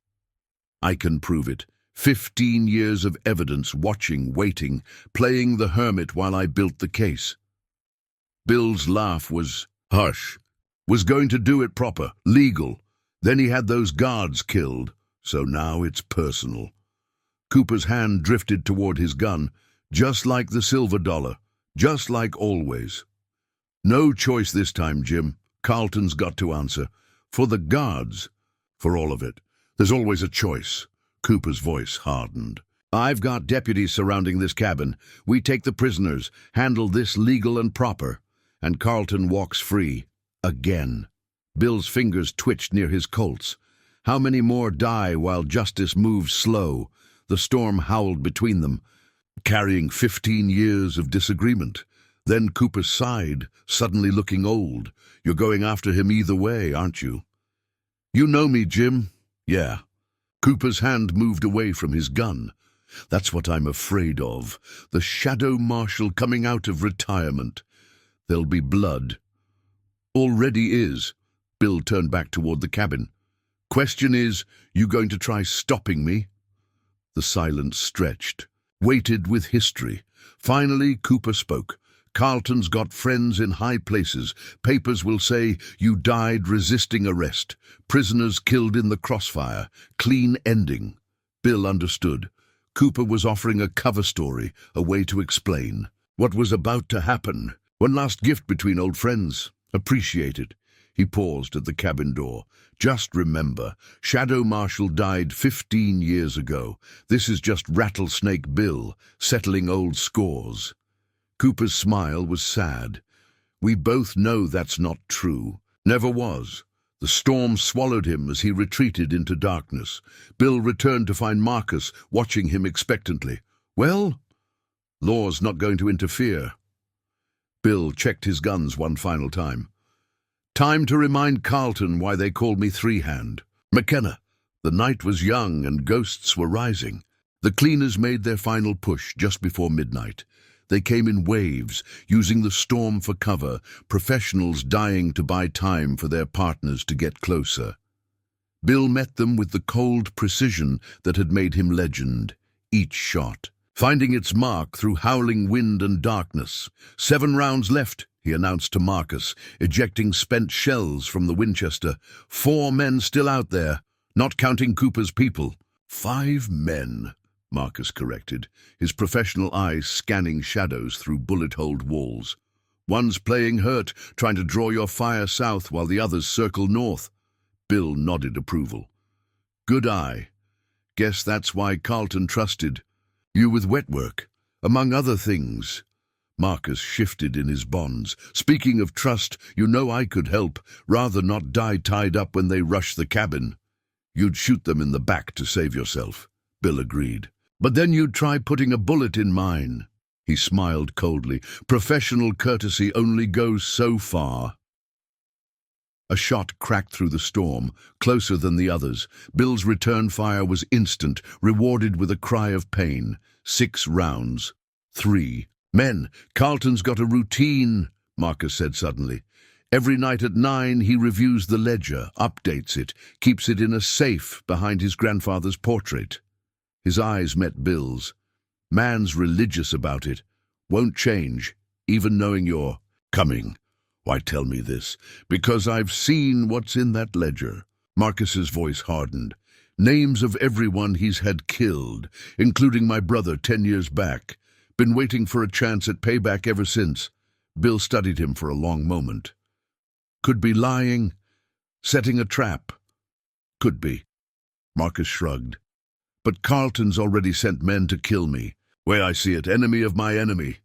I can prove it. 15 years of evidence, watching, waiting, playing the hermit while I built the case. Bill's laugh was harsh. Was going to do it proper, legal. Then he had those guards killed, so now it's personal. Cooper's hand drifted toward his gun, just like the silver dollar, just like always. No choice this time, Jim. Carlton's got to answer. For the guards, for all of it. There's always a choice. Cooper's voice hardened. I've got deputies surrounding this cabin. We take the prisoners, handle this legal and proper, and Carlton walks free. Again. Bill's fingers twitched near his Colts. How many more die while justice moves slow? The storm howled between them, carrying 15 years of disagreement. Then Cooper sighed, suddenly looking old. You're going after him either way, aren't you? You know me, Jim. Yeah. Cooper's hand moved away from his gun. That's what I'm afraid of. The shadow marshal coming out of retirement. There'll be blood. Already is. Bill turned back toward the cabin. Question is, you going to try stopping me? The silence stretched, weighted with history. Finally, Cooper spoke. Carlton's got friends in high places. Papers will say you died resisting arrest. Prisoners killed in the crossfire. Clean ending. Bill understood. Cooper was offering a cover story, a way to explain what was about to happen. One last gift between old friends. Appreciate it. He paused at the cabin door. Just remember, Shadow Marshal died 15 years ago. This is just Rattlesnake Bill, settling old scores. Cooper's smile was sad. We both know that's not true. Never was. The storm swallowed him as he retreated into darkness. Bill returned to find Marcus, watching him expectantly. Well? Law's not going to interfere. Bill checked his guns one final time. Time to remind Carlton why they called me Three-Hand. McKenna. The night was young and ghosts were rising. The cleaners made their final push just before midnight. They came in waves, using the storm for cover, professionals dying to buy time for their partners to get closer. Bill met them with the cold precision that had made him legend. Each shot, finding its mark through howling wind and darkness. 7 rounds left, he announced to Marcus, ejecting spent shells from the Winchester. 4 men still out there, not counting Cooper's people. 5 men. Marcus corrected, his professional eyes scanning shadows through bullet-holed walls. One's playing hurt, trying to draw your fire south while the others circle north. Bill nodded approval. Good eye. Guess that's why Carlton trusted you with wet work. Among other things. Marcus shifted in his bonds. Speaking of trust, you know I could help. Rather not die tied up when they rush the cabin. You'd shoot them in the back to save yourself, Bill agreed. But then you'd try putting a bullet in mine. He smiled coldly. Professional courtesy only goes so far. A shot cracked through the storm, closer than the others. Bill's return fire was instant, rewarded with a cry of pain. 6 rounds. 3. Men, Carlton's got a routine, Marcus said suddenly. Every night at 9 he reviews the ledger, updates it, keeps it in a safe behind his grandfather's portrait. His eyes met Bill's. Man's religious about it. Won't change, even knowing you're coming. Why tell me this? Because I've seen what's in that ledger. Marcus's voice hardened. Names of everyone he's had killed, including my brother 10 years back. Been waiting for a chance at payback ever since. Bill studied him for a long moment. Could be lying, setting a trap. Could be. Marcus shrugged. But Carlton's already sent men to kill me. Way I see it, enemy of my enemy.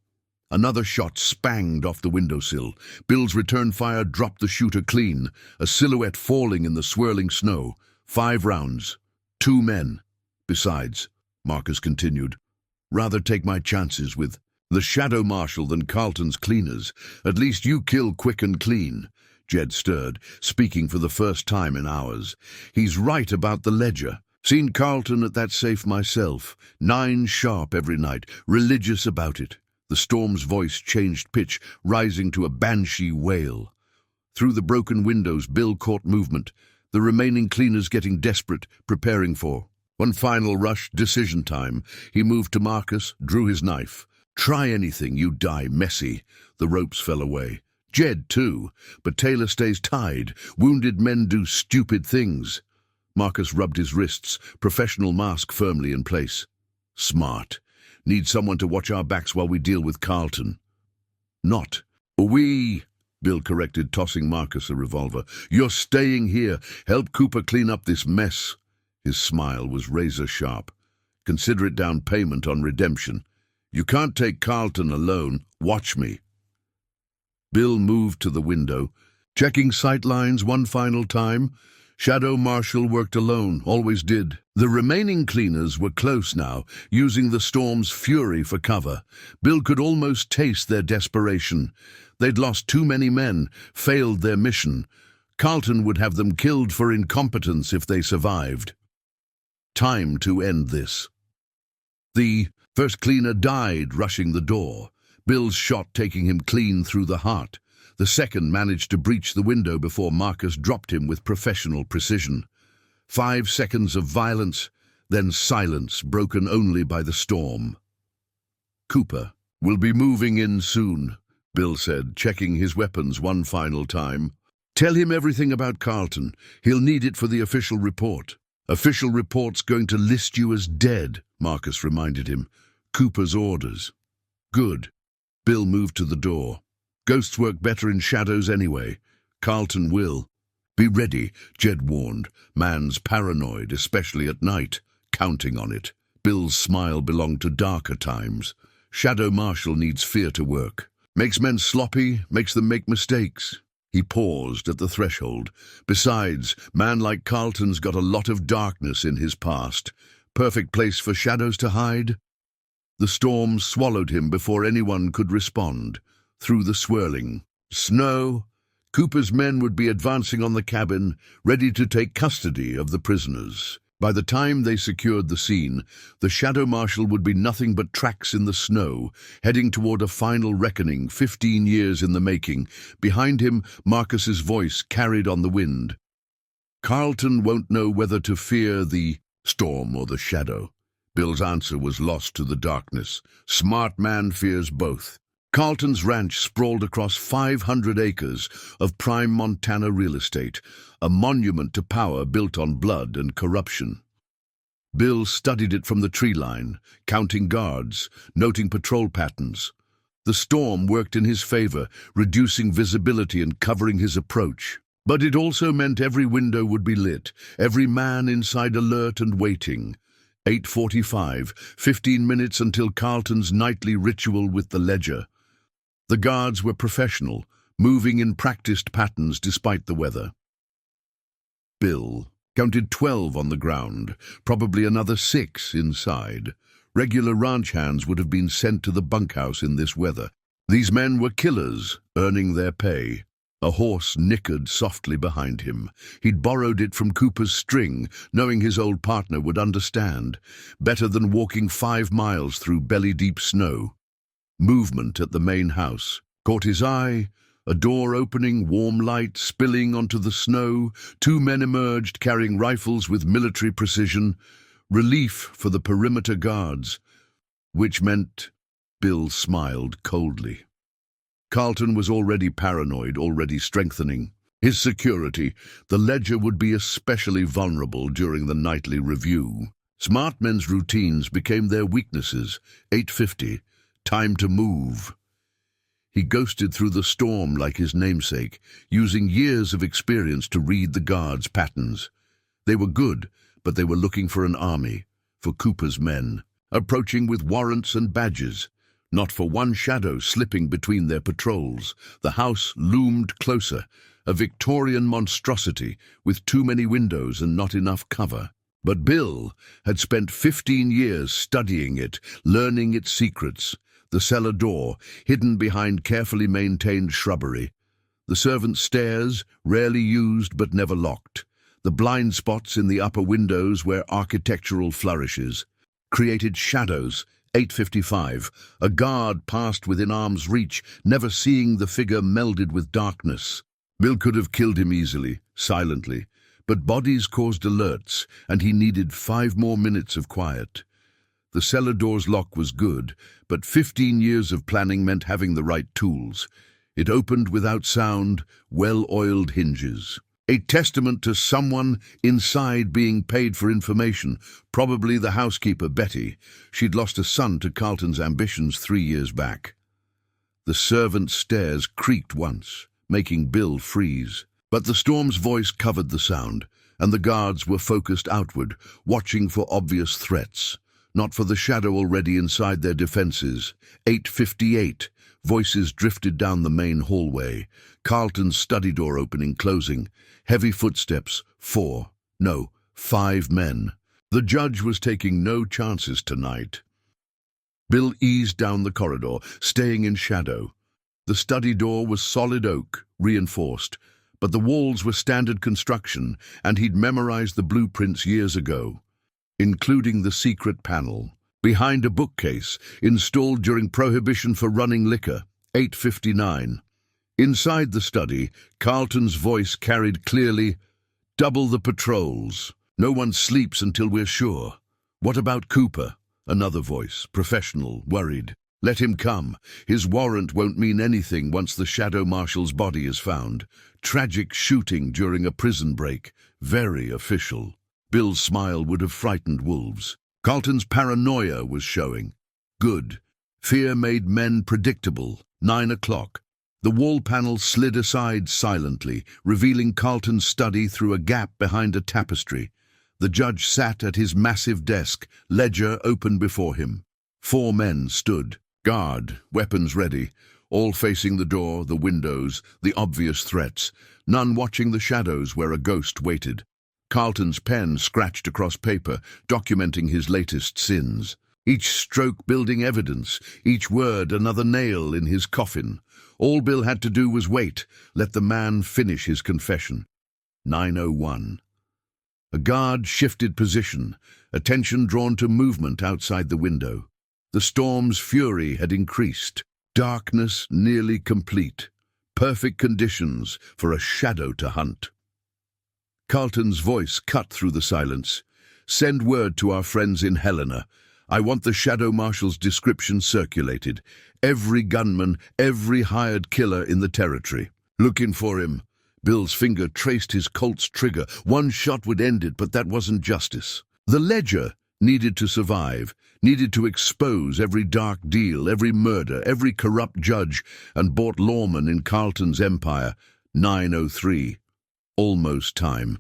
Another shot spanged off the windowsill. Bill's return fire dropped the shooter clean, a silhouette falling in the swirling snow. 5 rounds. 2 men. Besides, Marcus continued, rather take my chances with the Shadow Marshal than Carlton's cleaners. At least you kill quick and clean. Jed stirred, speaking for the first time in hours. He's right about the ledger. Seen Carlton at that safe myself. 9 sharp every night, religious about it. The storm's voice changed pitch, rising to a banshee wail. Through the broken windows, Bill caught movement, the remaining cleaners getting desperate, preparing for one final rush, decision time. He moved to Marcus, drew his knife. Try anything, you die messy. The ropes fell away. Jed, too, but Taylor stays tied. Wounded men do stupid things. Marcus rubbed his wrists, professional mask firmly in place. Smart. Need someone to watch our backs while we deal with Carlton. Not. We, Bill corrected, tossing Marcus a revolver. You're staying here. Help Cooper clean up this mess. His smile was razor sharp. Consider it down payment on redemption. You can't take Carlton alone. Watch me. Bill moved to the window, checking sight lines one final time. Shadow Marshal worked alone, always did. The remaining cleaners were close now, using the storm's fury for cover. Bill could almost taste their desperation. They'd lost too many men, failed their mission. Carlton would have them killed for incompetence if they survived. Time to end this. The first cleaner died rushing the door, Bill's shot taking him clean through the heart. The second managed to breach the window before Marcus dropped him with professional precision. 5 seconds of violence, then silence broken only by the storm. Cooper will be moving in soon, Bill said, checking his weapons one final time. Tell him everything about Carlton. He'll need it for the official report. Official report's going to list you as dead, Marcus reminded him. Cooper's orders. Good. Bill moved to the door. Ghosts work better in shadows anyway. Carlton will. Be ready, Jed warned. Man's paranoid, especially at night. Counting on it. Bill's smile belonged to darker times. Shadow Marshal needs fear to work. Makes men sloppy, makes them make mistakes. He paused at the threshold. Besides, man like Carlton's got a lot of darkness in his past. Perfect place for shadows to hide. The storm swallowed him before anyone could respond. Through the swirling snow, Cooper's men would be advancing on the cabin, ready to take custody of the prisoners. By the time they secured the scene, the Shadow Marshal would be nothing but tracks in the snow, heading toward a final reckoning 15 years in the making. Behind him, Marcus's voice carried on the wind. Carlton won't know whether to fear the storm or the shadow. Bill's answer was lost to the darkness. Smart man fears both. Carlton's ranch sprawled across 500 acres of prime Montana real estate, a monument to power built on blood and corruption. Bill studied it from the tree line, counting guards, noting patrol patterns. The storm worked in his favor, reducing visibility and covering his approach. But it also meant every window would be lit, every man inside alert and waiting. 8:45, 15 minutes until Carlton's nightly ritual with the ledger. The guards were professional, moving in practiced patterns despite the weather. Bill counted 12 on the ground, probably another 6 inside. Regular ranch hands would have been sent to the bunkhouse in this weather. These men were killers, earning their pay. A horse nickered softly behind him. He'd borrowed it from Cooper's string, knowing his old partner would understand. Better than walking 5 miles through belly-deep snow. Movement at the main house caught his eye. A door opening, warm light spilling onto the snow. 2 men emerged, carrying rifles with military precision. Relief for the perimeter guards, which meant Bill smiled coldly. Carlton was already paranoid, already strengthening. His security, the ledger, would be especially vulnerable during the nightly review. Smart men's routines became their weaknesses. 8:50, time to move. He ghosted through the storm like his namesake, using years of experience to read the guards' patterns. They were good, but they were looking for an army, for Cooper's men, approaching with warrants and badges, not for one shadow slipping between their patrols. The house loomed closer, a Victorian monstrosity with too many windows and not enough cover. But Bill had spent 15 years studying it, learning its secrets. The cellar door, hidden behind carefully maintained shrubbery. The servants' stairs, rarely used but never locked. The blind spots in the upper windows where architectural flourishes created shadows. 8:55. A guard passed within arm's reach, never seeing the figure melded with darkness. Bill could have killed him easily, silently, but bodies caused alerts, and he needed 5 more minutes of quiet. The cellar door's lock was good, but 15 years of planning meant having the right tools. It opened without sound, well-oiled hinges. A testament to someone inside being paid for information, probably the housekeeper, Betty. She'd lost a son to Carlton's ambitions 3 years back. The servant's stairs creaked once, making Bill freeze. But the storm's voice covered the sound, and the guards were focused outward, watching for obvious threats. Not for the shadow already inside their defenses. 8:58. Voices drifted down the main hallway. Carlton's study door opening, closing. Heavy footsteps. 5 men. The judge was taking no chances tonight. Bill eased down the corridor, staying in shadow. The study door was solid oak, reinforced, but the walls were standard construction, and he'd memorized the blueprints years ago, including the secret panel, behind a bookcase, installed during Prohibition for running liquor. 8:59. Inside the study, Carlton's voice carried clearly, "Double the patrols. No one sleeps until we're sure." "What about Cooper?" Another voice, professional, worried. "Let him come. His warrant won't mean anything once the Shadow Marshal's body is found. Tragic shooting during a prison break. Very official." Bill's smile would have frightened wolves. Carlton's paranoia was showing. Good. Fear made men predictable. 9 o'clock. The wall panel slid aside silently, revealing Carlton's study through a gap behind a tapestry. The judge sat at his massive desk, ledger open before him. 4 men stood, guard, weapons ready, all facing the door, the windows, the obvious threats, none watching the shadows where a ghost waited. Carlton's pen scratched across paper, documenting his latest sins. Each stroke building evidence, each word another nail in his coffin. All Bill had to do was wait, let the man finish his confession. 9:01. A guard shifted position, attention drawn to movement outside the window. The storm's fury had increased. Darkness nearly complete. Perfect conditions for a shadow to hunt. Carlton's voice cut through the silence. "Send word to our friends in Helena. I want the Shadow Marshal's description circulated. Every gunman, every hired killer in the territory. Looking for him." Bill's finger traced his Colt's trigger. One shot would end it, but that wasn't justice. The ledger needed to survive, needed to expose every dark deal, every murder, every corrupt judge and bought lawman in Carlton's empire. 9:03. Almost time.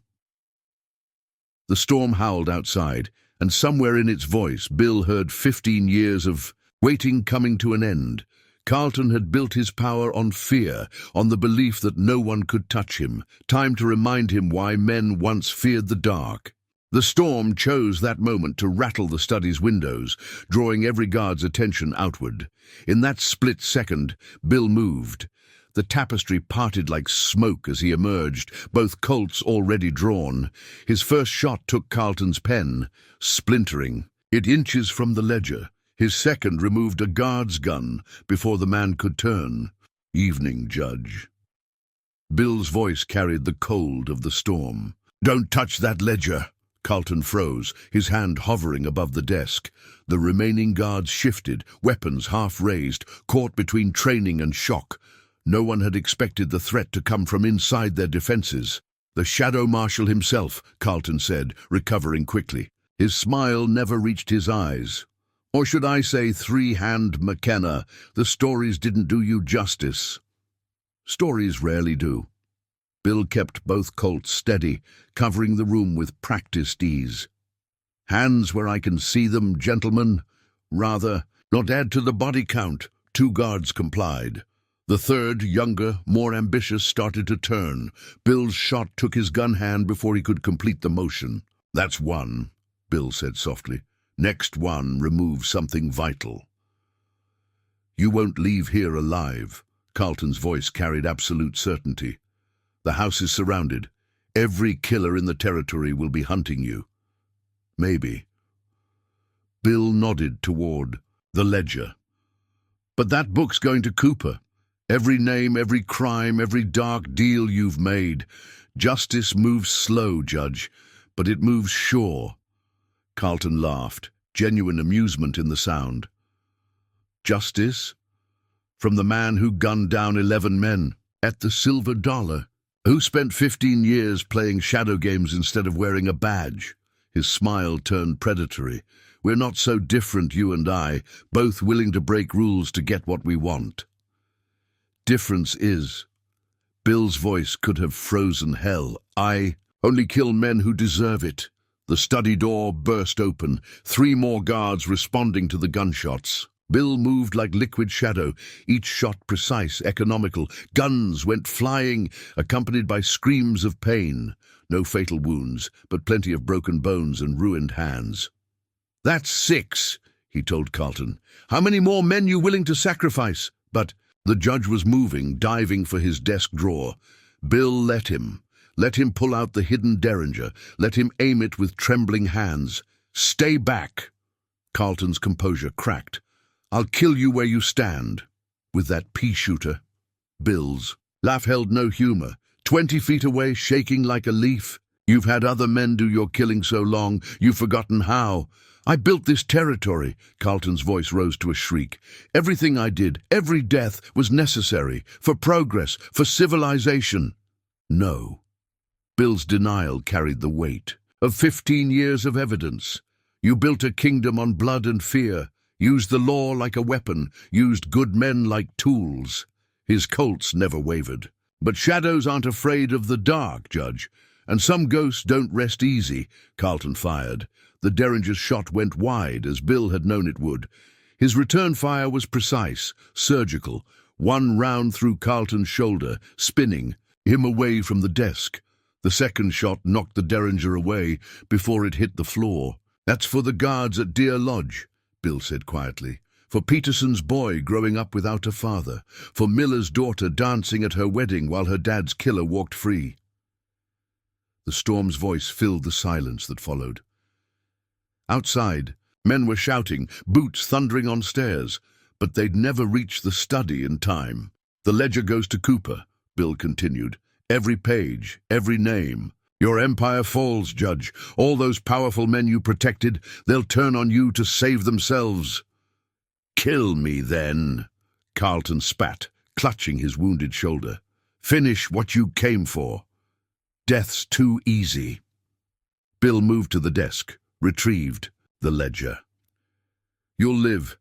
The storm howled outside, And somewhere in its voice, Bill heard 15 years of waiting coming to an end. Carlton had built his power on fear, on the belief that no one could touch him. Time to remind him why men once feared the dark. The storm chose that moment to rattle the study's windows, drawing every guard's attention outward. In that split second, Bill moved. The tapestry parted like smoke as he emerged, both Colts already drawn. His first shot took Carlton's pen, splintering it inches from the ledger. His second removed a guard's gun before the man could turn. "Evening, Judge." Bill's voice carried the cold of the storm. "Don't touch that ledger." Carlton froze, his hand hovering above the desk. The remaining guards shifted, weapons half raised, caught between training and shock. No one had expected the threat to come from inside their defenses. "The Shadow Marshal himself," Carlton said, recovering quickly. His smile never reached his eyes. "Or should I say three-hand McKenna? The stories didn't do you justice." "Stories rarely do." Bill kept both Colts steady, covering the room with practiced ease. "Hands where I can see them, gentlemen. Rather, not add to the body count." 2 guards complied. The third, younger, more ambitious, started to turn. Bill's shot took his gun hand before he could complete the motion. "That's one," Bill said softly. "Next one removes something vital." "You won't leave here alive." Carlton's voice carried absolute certainty. "The house is surrounded. Every killer in the territory will be hunting you." "Maybe." Bill nodded toward the ledger. "But that book's going to Cooper. Every name, every crime, every dark deal you've made. Justice moves slow, Judge, but it moves sure." Carlton laughed, genuine amusement in the sound. "Justice? From the man who gunned down 11 men at the Silver Dollar, who spent 15 years playing shadow games instead of wearing a badge." His smile turned predatory. "We're not so different, you and I, both willing to break rules to get what we want. Difference is," Bill's voice could have frozen hell, "I only kill men who deserve it." The study door burst open, 3 more guards responding to the gunshots. Bill moved like liquid shadow, each shot precise, economical. Guns went flying, accompanied by screams of pain. No fatal wounds, but plenty of broken bones and ruined hands. "That's 6, he told Carlton. "How many more men you willing to sacrifice?" But the judge was moving, diving for his desk drawer. Bill let him. Let him pull out the hidden derringer. Let him aim it with trembling hands. "Stay back." Carlton's composure cracked. "I'll kill you where you stand." With that pea-shooter. Bill's laugh held no humor. 20 feet away, shaking like a leaf. "You've had other men do your killing so long, you've forgotten how. I built this territory." Carlton's voice rose to a shriek. "Everything I did, every death, was necessary, for progress, for civilization." "No." Bill's denial carried the weight of 15 years of evidence. "You built a kingdom on blood and fear, used the law like a weapon, used good men like tools." His Colts never wavered. "But shadows aren't afraid of the dark, Judge, and some ghosts don't rest easy." Carlton fired. The derringer's shot went wide, as Bill had known it would. His return fire was precise, surgical. One round through Carlton's shoulder, spinning him away from the desk. The second shot knocked the derringer away before it hit the floor. "That's for the guards at Deer Lodge," Bill said quietly. "For Peterson's boy growing up without a father. For Miller's daughter dancing at her wedding while her dad's killer walked free." The storm's voice filled the silence that followed. Outside, men were shouting, boots thundering on stairs, but they'd never reached the study in time. "The ledger goes to Cooper," Bill continued. "Every page, every name. Your empire falls, Judge. All those powerful men you protected, they'll turn on you to save themselves." "Kill me, then," Carlton spat, clutching his wounded shoulder. "Finish what you came for. Death's too easy." Bill moved to the desk, retrieved the ledger. "You'll live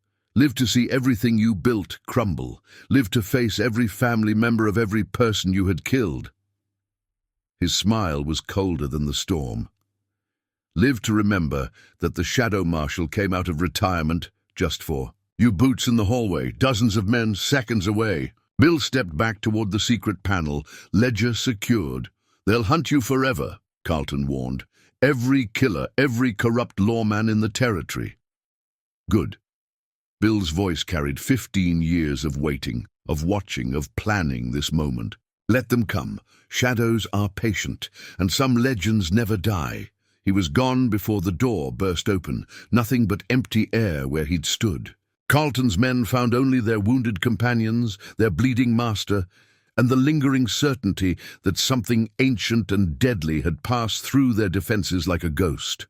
to see everything you built crumble. Live to face every family member of every person you had killed." His smile was colder than the storm. Live to remember that the Shadow Marshal came out of retirement just for you. Boots in the hallway, dozens of men seconds away. Bill stepped back toward the secret panel, ledger secured. They'll hunt you forever, Carlton warned. Every killer, every corrupt lawman in the territory. Good. Bill's voice carried 15 years of waiting, of watching, of planning this moment. Let them come. Shadows are patient, and some legends never die. He was gone before the door burst open, nothing but empty air where he'd stood. Carlton's men found only their wounded companions, their bleeding master, and the lingering certainty that something ancient and deadly had passed through their defenses like a ghost.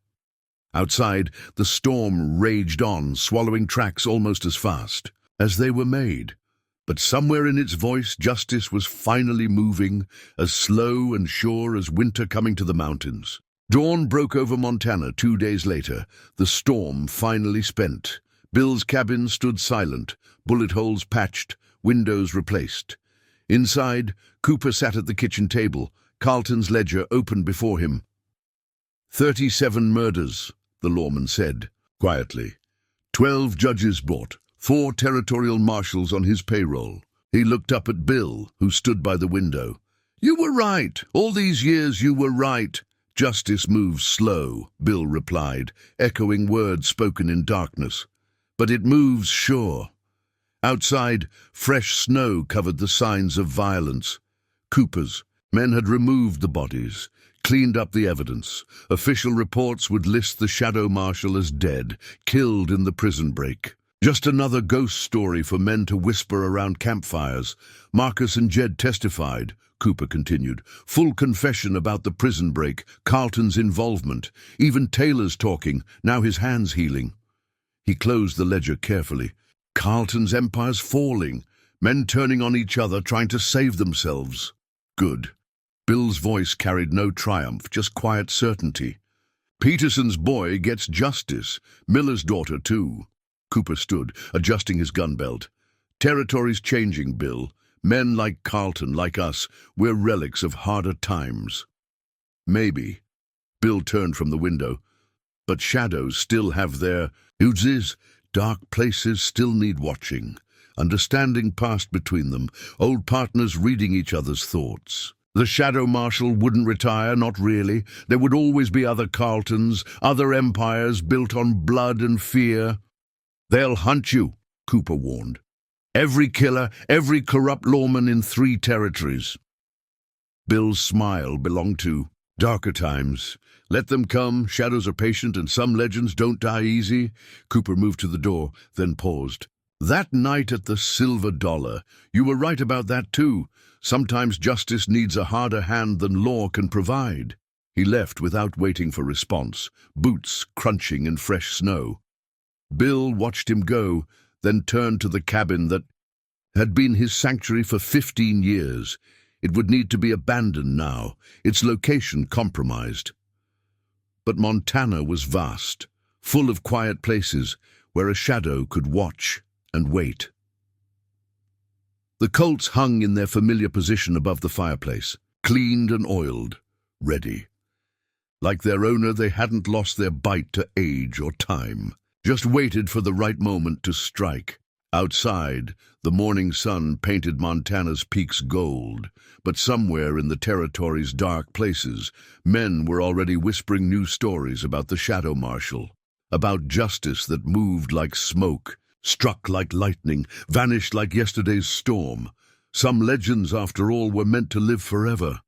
Outside, the storm raged on, swallowing tracks almost as fast as they were made. But somewhere in its voice, justice was finally moving, as slow and sure as winter coming to the mountains. Dawn broke over Montana 2 days later, the storm finally spent. Bill's cabin stood silent, bullet holes patched, windows replaced. Inside, Cooper sat at the kitchen table, Carlton's ledger open before him. 37 murders, the lawman said, quietly. 12 judges brought, 4 territorial marshals on his payroll. He looked up at Bill, who stood by the window. You were right. All these years you were right. Justice moves slow, Bill replied, echoing words spoken in darkness. But it moves sure. Outside, fresh snow covered the signs of violence. Cooper's men had removed the bodies, cleaned up the evidence. Official reports would list the Shadow Marshal as dead, killed in the prison break. Just another ghost story for men to whisper around campfires. Marcus and Jed testified, Cooper continued. Full confession about the prison break, Carlton's involvement. Even Taylor's talking, now his hand's healing. He closed the ledger carefully. Carlton's empire's falling, men turning on each other, trying to save themselves. Good. Bill's voice carried no triumph, just quiet certainty. Peterson's boy gets justice, Miller's daughter too. Cooper stood, adjusting his gun belt. Territory's changing, Bill. Men like Carlton, like us, we're relics of harder times. Maybe. Bill turned from the window. But shadows still have their oozes. Dark places still need watching. Understanding passed between them, old partners reading each other's thoughts. The Shadow Marshal wouldn't retire, not really. There would always be other Carltons, other empires built on blood and fear. They'll hunt you, Cooper warned. Every killer, every corrupt lawman in 3 territories. Bill's smile belonged to darker times. Let them come, shadows are patient and some legends don't die easy. Cooper moved to the door, then paused. That night at the Silver Dollar, you were right about that too. Sometimes justice needs a harder hand than law can provide. He left without waiting for response, boots crunching in fresh snow. Bill watched him go, then turned to the cabin that had been his sanctuary for 15 years. It would need to be abandoned now, its location compromised. But Montana was vast, full of quiet places where a shadow could watch and wait. The Colts hung in their familiar position above the fireplace, cleaned and oiled, ready. Like their owner, they hadn't lost their bite to age or time, just waited for the right moment to strike. Outside, the morning sun painted Montana's peaks gold, but somewhere in the territory's dark places, men were already whispering new stories about the Shadow Marshal, about justice that moved like smoke, struck like lightning, vanished like yesterday's storm. Some legends, after all, were meant to live forever.